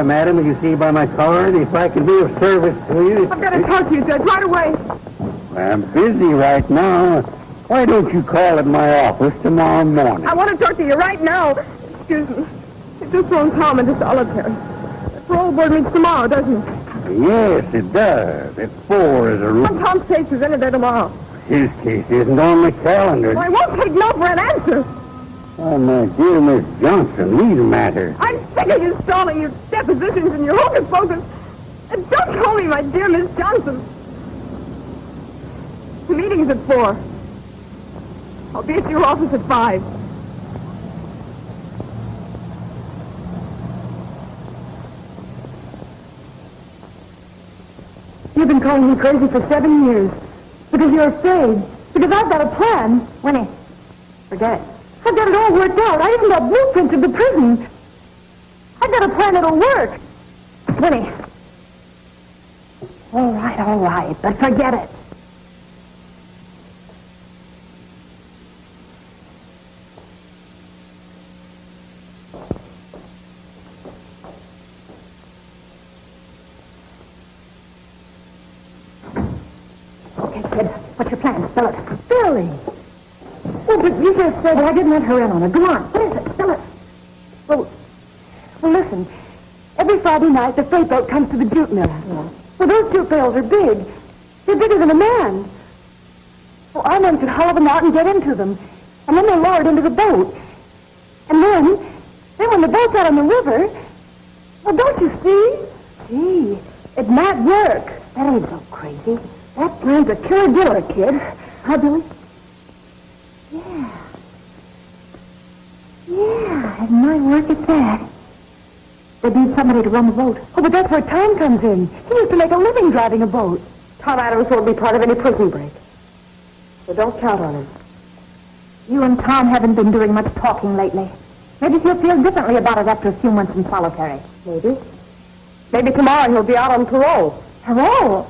Madam, as you see by my card, if I can be of service to you... I've got to talk to you, Judge, right away. I'm busy right now. Why don't you call at my office tomorrow morning? I want to talk to you right now. Excuse me. You've just thrown Tom into solitary. The parole board meets tomorrow, doesn't it? Yes, it does. At 4 is a rule. Tom's case is entered there tomorrow. His case isn't on the calendar. Well, I won't take no for an answer. Oh, my dear Miss Johnson, leave the matter. I'm sick of you stalling your depositions and your hocus pocus. And don't call me my dear Miss Johnson. The meeting's at 4. I'll be at your office at 5. You've been calling me crazy for 7 years. Because you're afraid. Because I've got a plan. Winnie, forget it. I've got it all worked out. I even got blueprints of the prison. I've got a plan that'll work. Winnie. All right, but forget it. Okay, kid, what's your plan? Spell it. Billy! Oh, but you just said... Well, I didn't let her in on it. Go on. What is it? Spell it. Well, listen. Every Friday night, the freight boat comes to the jute mill. Yeah. Well, those jute bales are big. They're bigger than a man. Well, our men could haul them out and get into them. And then they're lowered into the boat. And then when the boat's out on the river... Well, don't you see? Gee, it might work. That ain't so crazy. That plan's a killer diller, kid. Huh, Billy? Yeah, it might work at that. They need somebody to run the boat. Oh, but that's where Tom comes in. He used to make a living driving a boat. Tom Adams won't be part of any prison break. So don't count on him. You and Tom haven't been doing much talking lately. Maybe he'll feel differently about it after a few months in solitary. Maybe. Maybe tomorrow he'll be out on parole. Parole?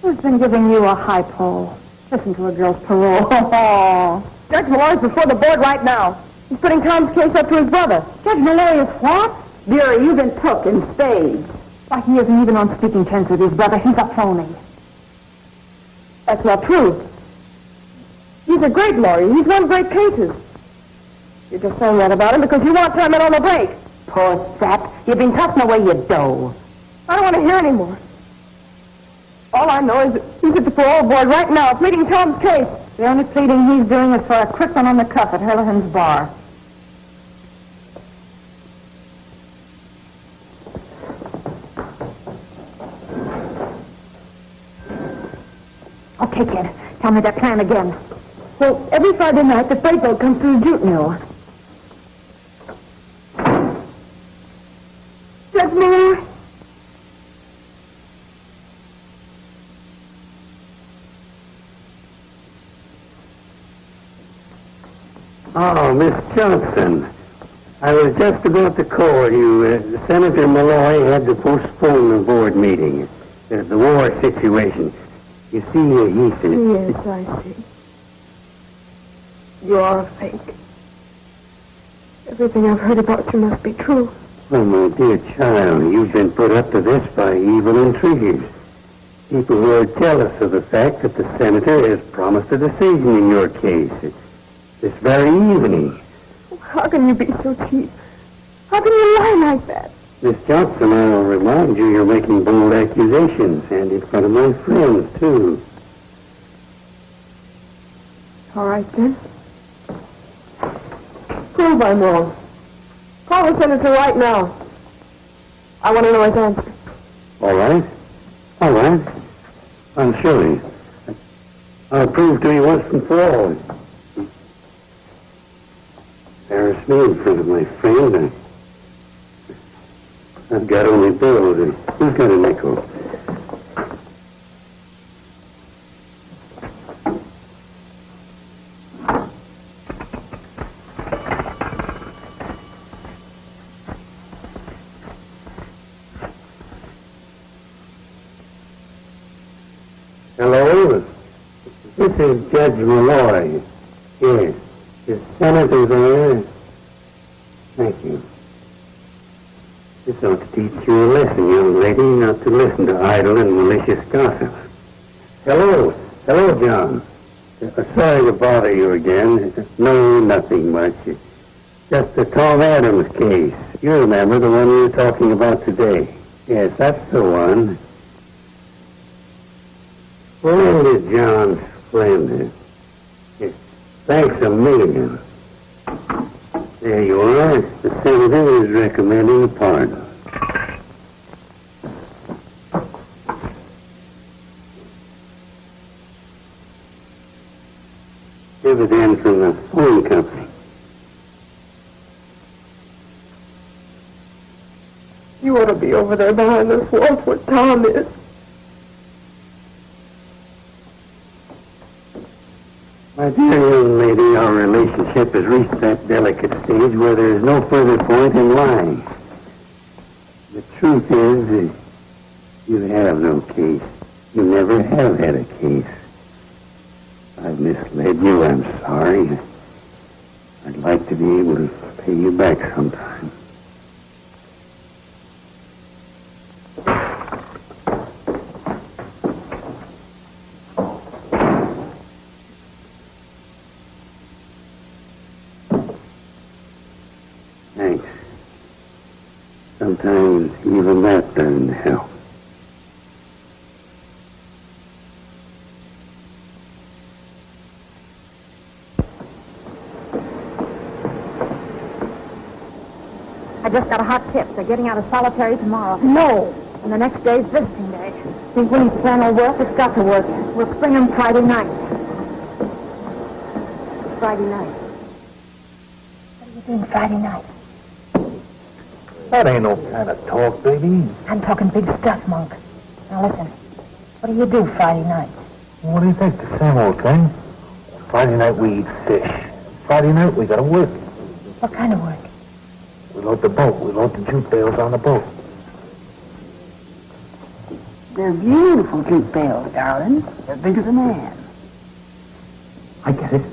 Who's been giving you a high pole? Listen to a girl's parole. Judge Malloy's before the board right now. He's putting Tom's case up to his brother. Judge Malloy is what? Dearie, you've been took in spades. Why, he isn't even on speaking terms with his brother. He's a phony. That's not true. He's a great lawyer. He's won great cases. You're just saying that about him because you want Tom in on the break. Poor sap. You've been tossing away your dough. I don't want to hear any more. All I know is that he's at the parole board right now, pleading Tom's case. The only pleading he's doing is for a quick one on the cuff at Hurlihan's bar. Okay, kid. Tell me that plan again. Well, every Friday night, the freight boat comes through the jute mill. Judge Malloy? Oh, Miss Johnson. I was just about to call you. Senator Malloy had to postpone the board meeting. The war situation. You see, he said... Yes, I see. You are a fake. Everything I've heard about you must be true. Oh, my dear child, you've been put up to this by evil intriguers. People who are jealous of the fact that the senator has promised a decision in your case. This very evening. How can you be so cheap? How can you lie like that? Miss Johnson, I'll remind you you're making bold accusations, and in front of my friends, too. All right, then. Prove I'm wrong. Call the senator right now. I want to know his answer. All right. I'm sure. I'll prove to you once and for all. Embarrass me in front of my friend. I've got only bills. Who's got a nickel? Hello? This is Judge Malloy. Yes. Is Senator there? Thank you. This ought to teach you a lesson, young lady, not to listen to idle and malicious gossip. Hello, John. Sorry to bother you again. No, nothing much. Just the Tom Adams case. You remember the one we were talking about today? Yes, that's the one. Well, it is John Splendid. Thanks a million. There you are. The senator is recommending a pardon. Dividend from the phone company. You ought to be over there behind this wall where Tom is. My dear young lady, our relationship has reached that delicate stage where there is no further point in lying. The truth is, you have no case. You never have had a case. I've misled you. I'm sorry. I'd like to be able to pay you back sometime. Thanks. Sometimes even that doesn't help. I just got a hot tip. They're getting out of solitary tomorrow. No. And the next day's visiting day. Think when his plan will work, it's got to work. We'll spring him Friday night. Friday night. What are you doing Friday night? That ain't no kind of talk, baby. I'm talking big stuff, Monk. Now listen. What do you do Friday night? What do you think? The same old thing. Friday night we eat fish. Friday night we gotta work. What kind of work? We load the boat. We load the jute bales on the boat. They're beautiful jute bales, darling. They're big as a man. I get it.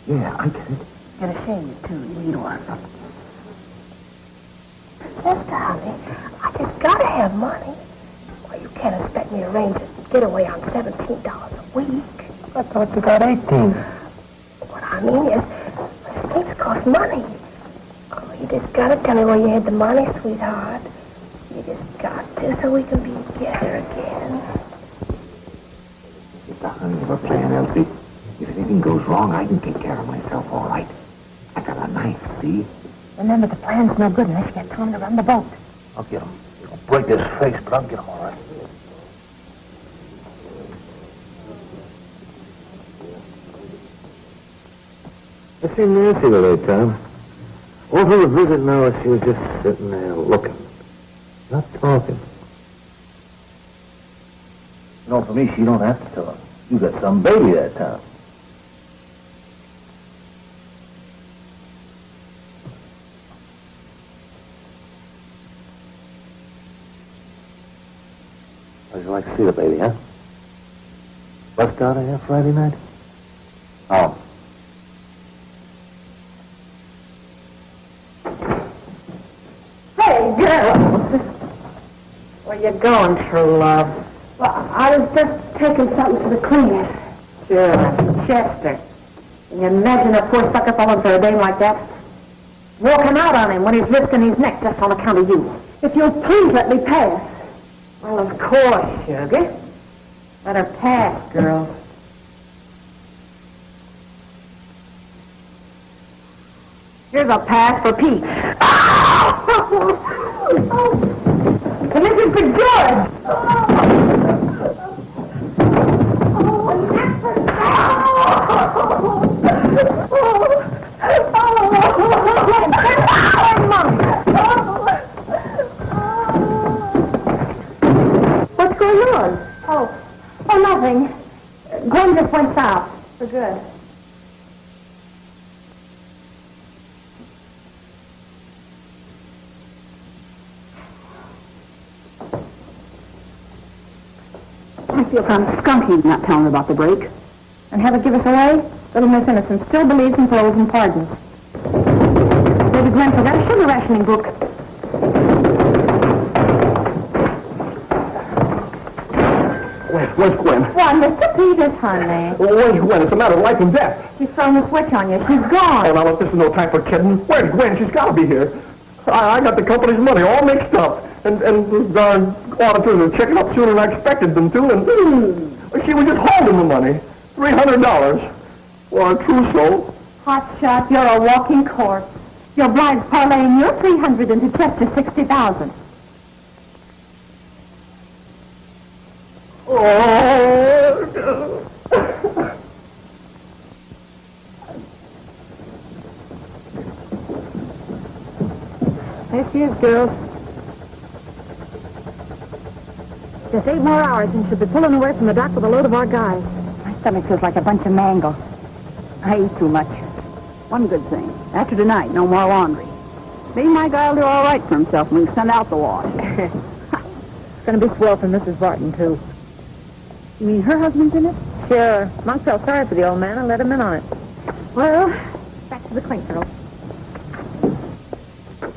Yeah, I get it. Get a shave, too. You need one. Sister, honey, I just gotta have money. Well, you can't expect me to arrange a getaway on $17 a week. I thought you got 18. What I mean is, things cost money. Oh, you just gotta tell me where you had the money, sweetheart. You just got to, so we can be together again. It's a honey of a plan, Elsie. If anything goes wrong, I can take care of myself all right. I got a knife, see? Remember, the plan's no good unless you get Tom to run the boat. I'll get him. He'll break his face, but I'll get him all right. I seen Nancy the other time. All through the visit now, she was just sitting there looking. Not talking. You know, for me, she don't have to talk. You got some baby that time. How'd you like to see the baby, huh? Bust out of here Friday night? Oh. Hey, girl! Where you going, true love? Well, I was just taking something to the cleaners. Sure, Chester. Can you imagine a poor sucker falling for a dame like that? Walking out on him when he's risking his neck just on account of you. If you'll please let me pass. Well, of course, sugar. Let her pass, girl. Here's a pass for Pete. And this is for George. What's going on? Oh, nothing. Gwen just went south. For good. I feel kind of skunky not telling about the break. And have it give us away? Little Miss Innocent still believes in paroles and pardons. Baby Gwen forgot a sugar rationing book. Where's Gwen? Why, Mr. Peters, honey. Where's Gwen? It's a matter of life and death. She's thrown the switch on you. She's Oh, gone. now, look, this is no time for kidding. Where's Gwen? She's got to be here. I got the company's money all mixed up. And the auditors are checking up sooner than I expected them to. And she was just holding the money. $300. Well, a true soul. Hot shot, you're a walking corpse. Your blind parlaying your 300 into Chester's 60,000. Oh, There she is, girls. Just 8 more hours and she'll be pulling away from the dock with a load of our guys. My stomach feels like a bunch of mango. I eat too much. One good thing. After tonight, no more laundry. Maybe my guy will do all right for himself when we send out the wash. It's going to be swell for Mrs. Barton, too. You mean her husband's in it? Sure. Monk felt sorry for the old man and let him in on it. Well, back to the clink girl.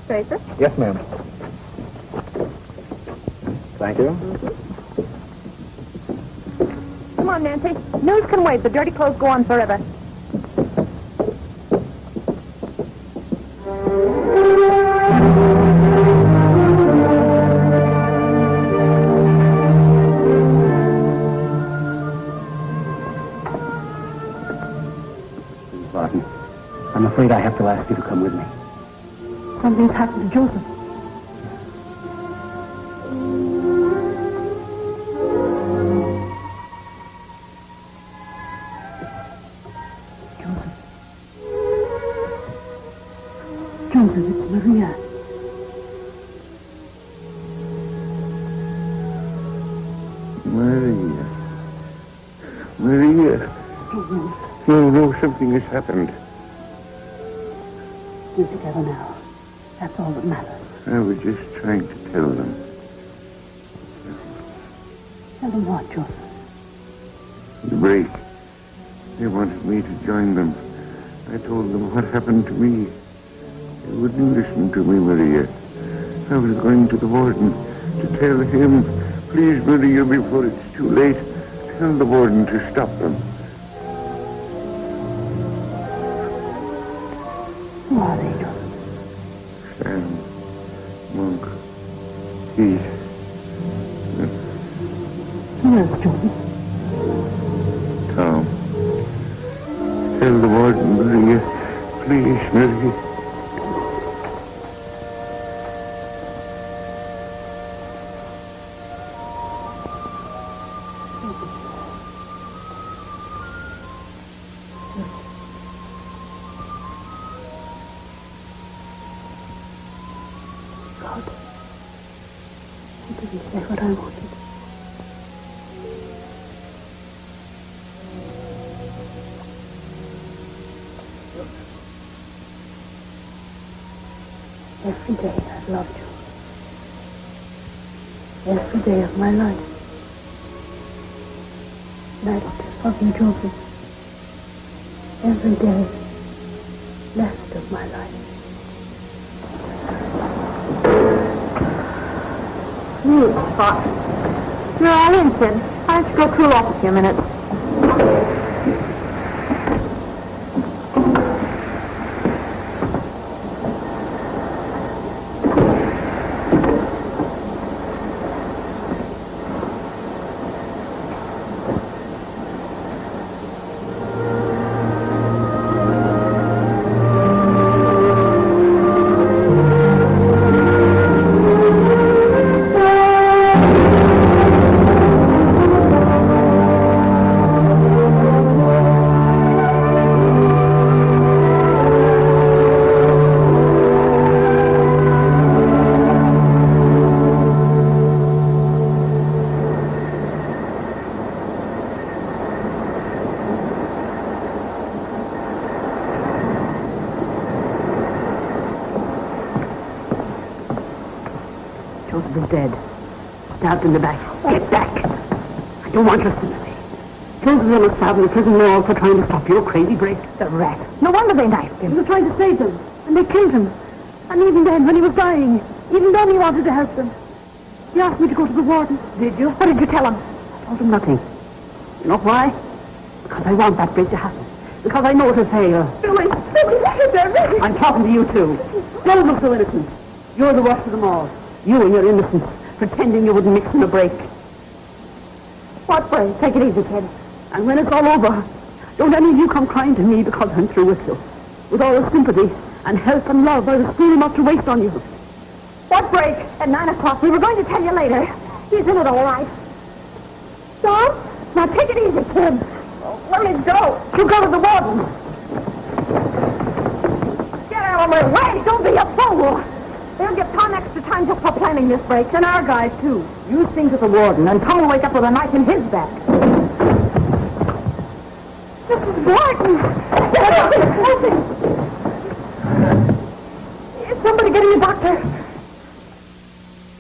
Tracer? Yes, ma'am. Thank you. Come on, Nancy. News can wait. The dirty clothes go on forever. Barton, I'm afraid I have to ask you to come with me. Something's happened to Joseph. Joseph, it's Maria. Maria. No, something has happened. We're together now. That's all that matters. I was just trying to tell them. Tell them what, Joseph? The break. They wanted me to join them. I told them what happened to me. They wouldn't listen to me, Maria. I was going to the warden to tell him, please, Maria, before it's too late, tell the warden to stop them. Who are they, Joseph? Sam, Monk, Keith. Who else, Joseph? Tom. Tell the warden, Maria. Please, Maria. God, you didn't say what I wanted. Every day I've loved you. Every day of my life. And I still love you, Joseph. Every day left of my life. You spot. You're all in, kid. Why don't you go cool off a few minutes? Joseph is dead. Stabbed in the back. Get back! I don't want your sympathy. Joseph was stabbed in the prison wall for trying to stop your crazy break. The rat. No wonder they knifed him. He was trying to save them, and they killed him. And even then, when he was dying, even then he wanted to help them. He asked me to go to the warden. Did you? What did you tell him? I told him nothing. You know why? Because I want that break to happen. Because I know it'll fail. Billy, Billy, I'm talking to you two. Don't look so innocent. You're the worst of them all. You and your innocence, pretending you wouldn't mix in a break. What break? Take it easy, kid. And when it's all over, don't any of you come crying to me because I'm through with you. With all the sympathy and help and love I was feeling much to waste on you. What break? At 9 o'clock. We were going to tell you later. He's in it all right. John? Now take it easy, kid. Let me go. You go to the warden. Get out of my way. Don't be a fool. They'll get Tom extra time just for planning this break, and our guys, too. You sing to the warden, and Tom will wake up with a knife in his back. Mrs. Barton! Get up! It's moving! Is somebody getting a doctor?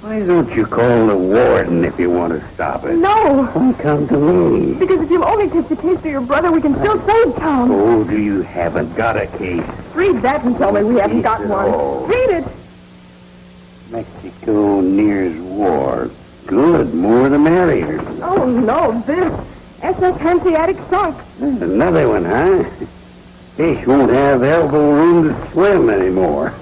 I don't you call the warden if you want to stop it? No. Why come to me? Because if you'll only take the case to your brother, we can still save Tom. Oh, do you haven't got a case? Read that and tell me we haven't got one. Read it. Mexico nears war. Good, more the merrier. Oh, no, this. SS Hanseatic sunk. There's another one, huh? Fish won't have elbow room to swim anymore.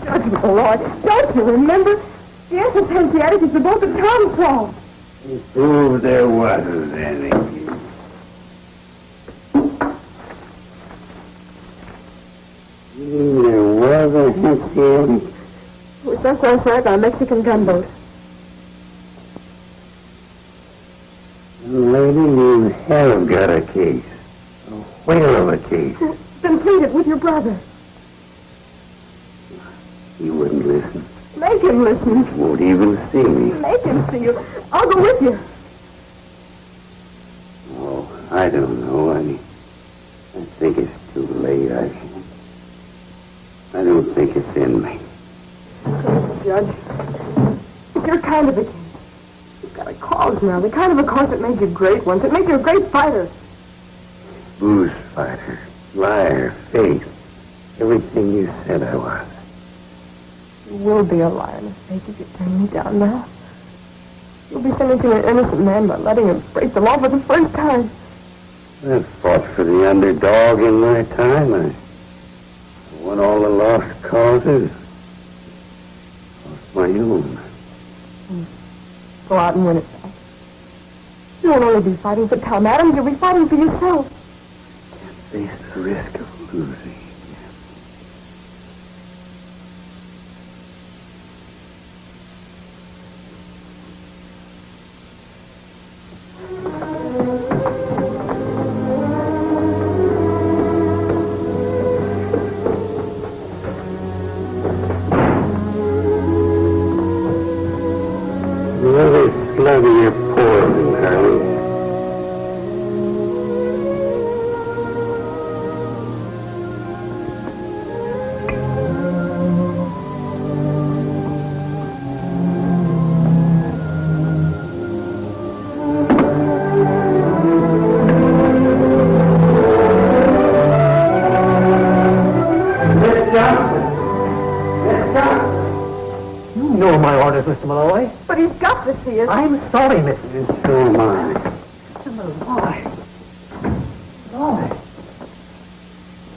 Judge Lloyd, don't you remember? The SS Hanseatic is the boat that Tom saw. Oh, there wasn't any. There was a Hanseatic. It was sunk last night by a Mexican gunboat. Lady, you have got a case. A whale of a case. Then plead it with your brother. He wouldn't listen. Make him listen. Won't even see me. Make him see you. I'll go with you. Oh, I don't know. I think it's too late. I don't think it's in me. Judge, it's your kind of a case. You've got a cause now. The kind of a cause that made you great once. It made you a great fighter. Booze fighter, liar, fake. Everything you said I was. You will be a liar and a fake if you turn me down now. You'll be sentencing an innocent man by letting him break the law for the first time. I've fought for the underdog in my time. I won all the lost causes. Lost my own. Go out and win it back. You won't only be fighting for Tom Adams, you'll be fighting for yourself. Can't face the risk of losing. Slug of your poison, Harley. Mr. Malloy. But he's got to see us. I'm sorry, Mrs. So am I. Mr. Malloy. Malloy.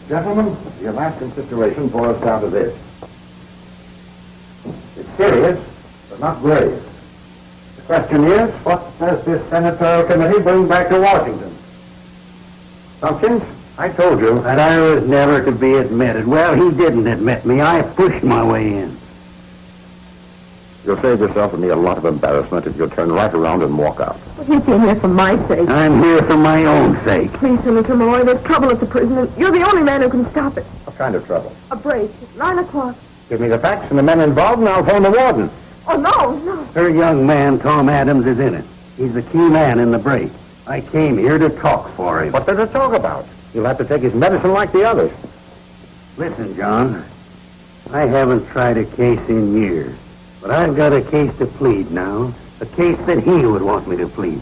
Gentlemen, the Alaskan situation boils down to this. It's serious, but not grave. The question is, what does this senatorial committee bring back to Washington? Tompkins, I told you. That I was never to be admitted. Well, he didn't admit me. I pushed my way in. You'll save yourself and me a lot of embarrassment if you'll turn right around and walk out. Well, you came here for my sake. I'm here for my own sake. Please, Senator Malloy, there's trouble at the prison, and you're the only man who can stop it. What kind of trouble? A break. It's 9 o'clock. Give me the facts and the men involved, and I'll phone the warden. Oh, no. Her young man, Tom Adams, is in it. He's the key man in the break. I came here to talk for him. What does it talk about? He'll have to take his medicine like the others. Listen, John. I haven't tried a case in years. But I've got a case to plead now. A case that he would want me to plead.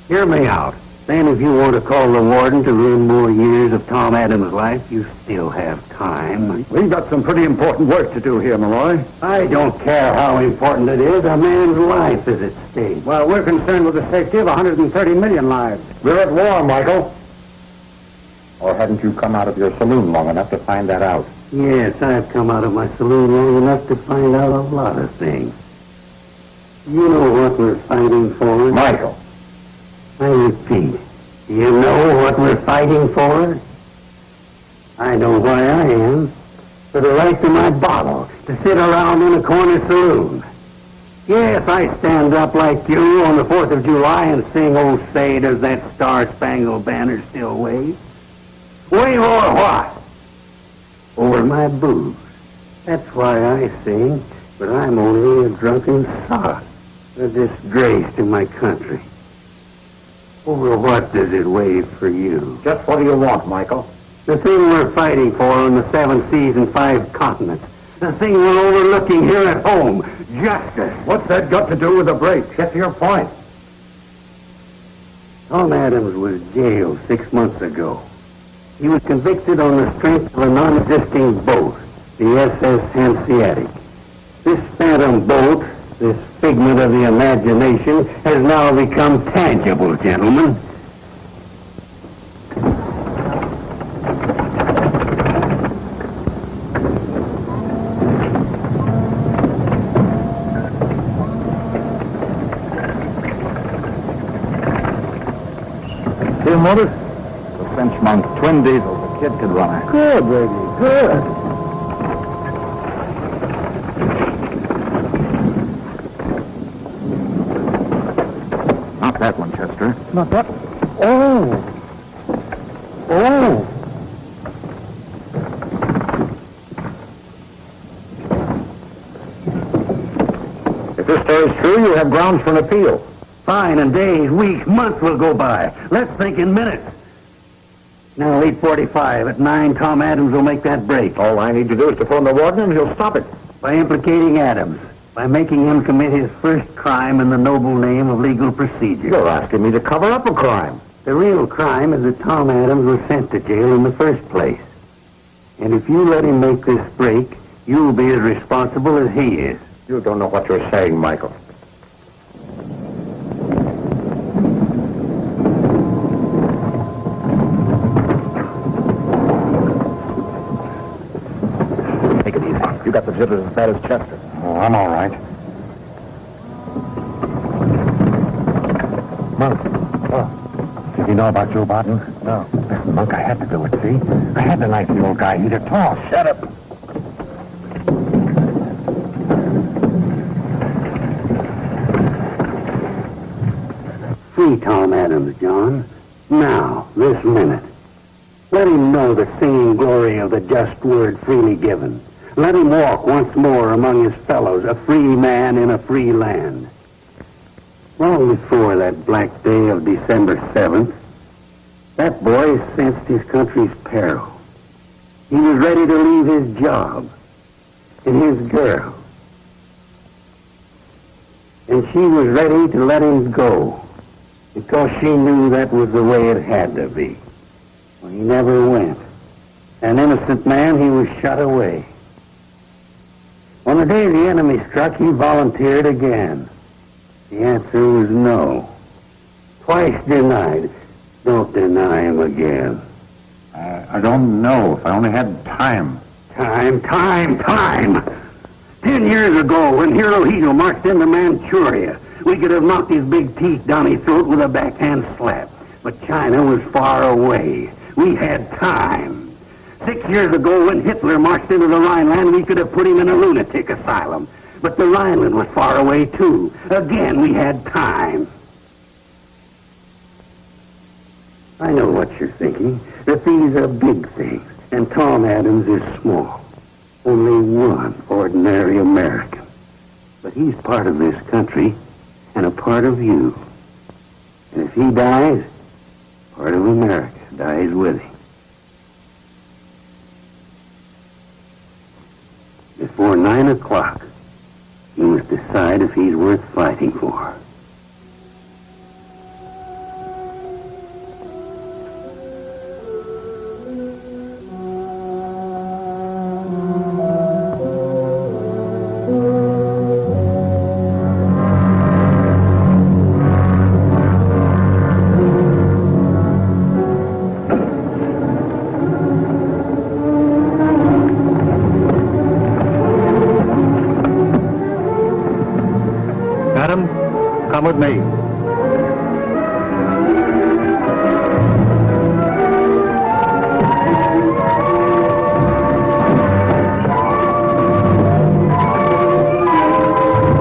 Hear me out. Then if you want to call the warden to ruin more years of Tom Adams' life, you still have time. We've got some pretty important work to do here, Malloy. I don't care how important it is. A man's life is at stake. Well, we're concerned with the safety of 130 million lives. We're at war, Michael. Or hadn't you come out of your saloon long enough to find that out? Yes, I've come out of my saloon long enough to find out a lot of things. You know what we're fighting for? Michael. I repeat, do you know what we're fighting for? I know why I am. For the right to my bottle, to sit around in a corner saloon. Yes, I stand up like you on the 4th of July and sing, "Oh, say, does that star-spangled banner still wave?" Wave over what? Over my booze. That's why I sing, but I'm only a drunken sot. A disgrace to my country. Over what does it wave for you? Just what do you want, Michael? The thing we're fighting for on the 7 seas and 5 continents. The thing we're overlooking here at home. Justice. What's that got to do with the break? Get to your point. Tom Adams was jailed 6 months ago. He was convicted on the strength of a non-existing boat, the SS Hanseatic. This phantom boat, this figment of the imagination, has now become tangible, gentlemen. See a motor? The French monk, twin diesel. The kid could run it. Good, baby, good. Not that one, Chester. Not that. Oh. If this story's true, you have grounds for an appeal. Fine, and days, weeks, months will go by. Let's think in minutes. Now, 8:45. At 9, Tom Adams will make that break. All I need to do is to phone the warden and he'll stop it. By implicating Adams. By making him commit his first crime in the noble name of legal procedure. You're asking me to cover up a crime. The real crime is that Tom Adams was sent to jail in the first place. And if you let him make this break, you'll be as responsible as he is. You don't know what you're saying, Michael. Take it easy. You got the jitters as bad as Chester. Oh, I'm all right. Monk. Oh. Did you know about Joe Barton? No. Listen, Monk, I had to do it, see? I had to knife the old guy. He'd have tossed. Shut up. Free Tom Adams, John. Now, this minute. Let him know the singing glory of the just word freely given. Let him walk once more among his fellows, a free man in a free land. Long before that black day of December 7th, that boy sensed his country's peril. He was ready to leave his job and his girl. And she was ready to let him go because she knew that was the way it had to be. Well, he never went. An innocent man, he was shot away. On the day the enemy struck, he volunteered again. The answer was no. Twice denied. Don't deny him again. I don't know. If I only had time. Time. 10 years ago, when Hirohito marched into Manchuria, we could have knocked his big teeth down his throat with a backhand slap. But China was far away. We had time. 6 years ago, when Hitler marched into the Rhineland, we could have put him in a lunatic asylum. But the Rhineland was far away, too. Again, we had time. I know what you're thinking, that these are big things, and Tom Adams is small. Only one ordinary American. But he's part of this country, and a part of you. And if he dies, part of America dies with him. Before 9 o'clock, he must decide if he's worth fighting for. Come with me.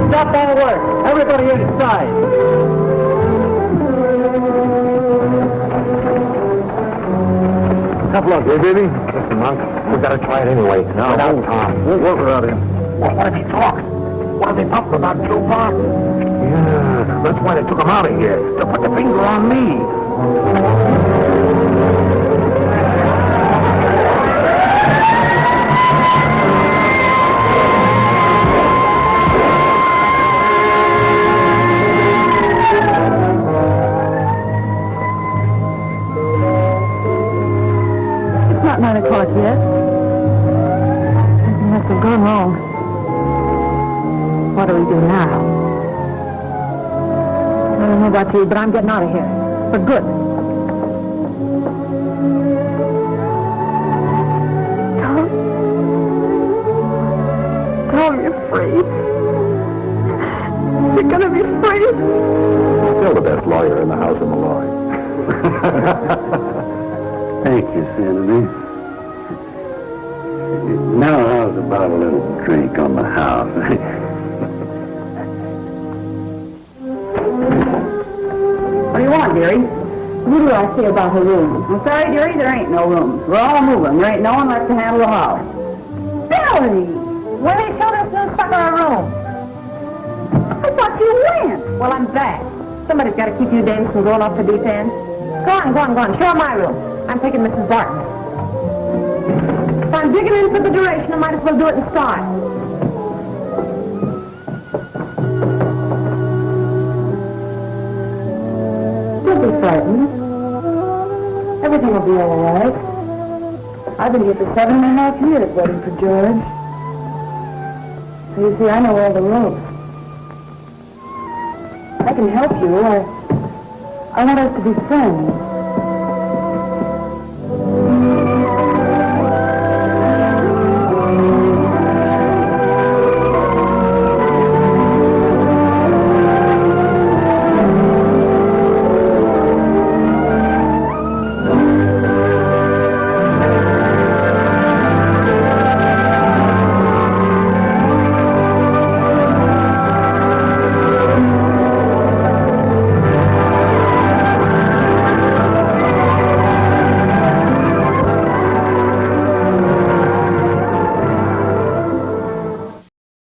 Stop all work. Everybody inside. Tough luck, eh, baby? Listen, Monk, we gotta try it anyway. No, without Tom. We'll work without him. Well, what if he talks? What if they talk about Joe Barton? Yeah, that's why they took him out of here, to put the finger on me. about you, but I'm getting out of here. For good. Tom, you're free. You're gonna be free. Still the best lawyer in the House of Malloy. Thank you, Senator. Now, how's about a little drink on the house? What do you want, dearie? Who do I see about her room? I'm sorry, dearie, there ain't no rooms. We're all moving. There ain't no one left to handle the house. Billy! When they showed us new stuff in our room. I thought you went. Well, I'm back. Somebody's got to keep you dames from going off the deep end. Go on. Show her my room. I'm taking Mrs. Barton. If I'm digging in for the duration, I might as well do it in style. Don't be frightened. Everything will be all right. I've been here for 7.5 years waiting for George. So you see, I know all the ropes. I can help you. I want us to be friends.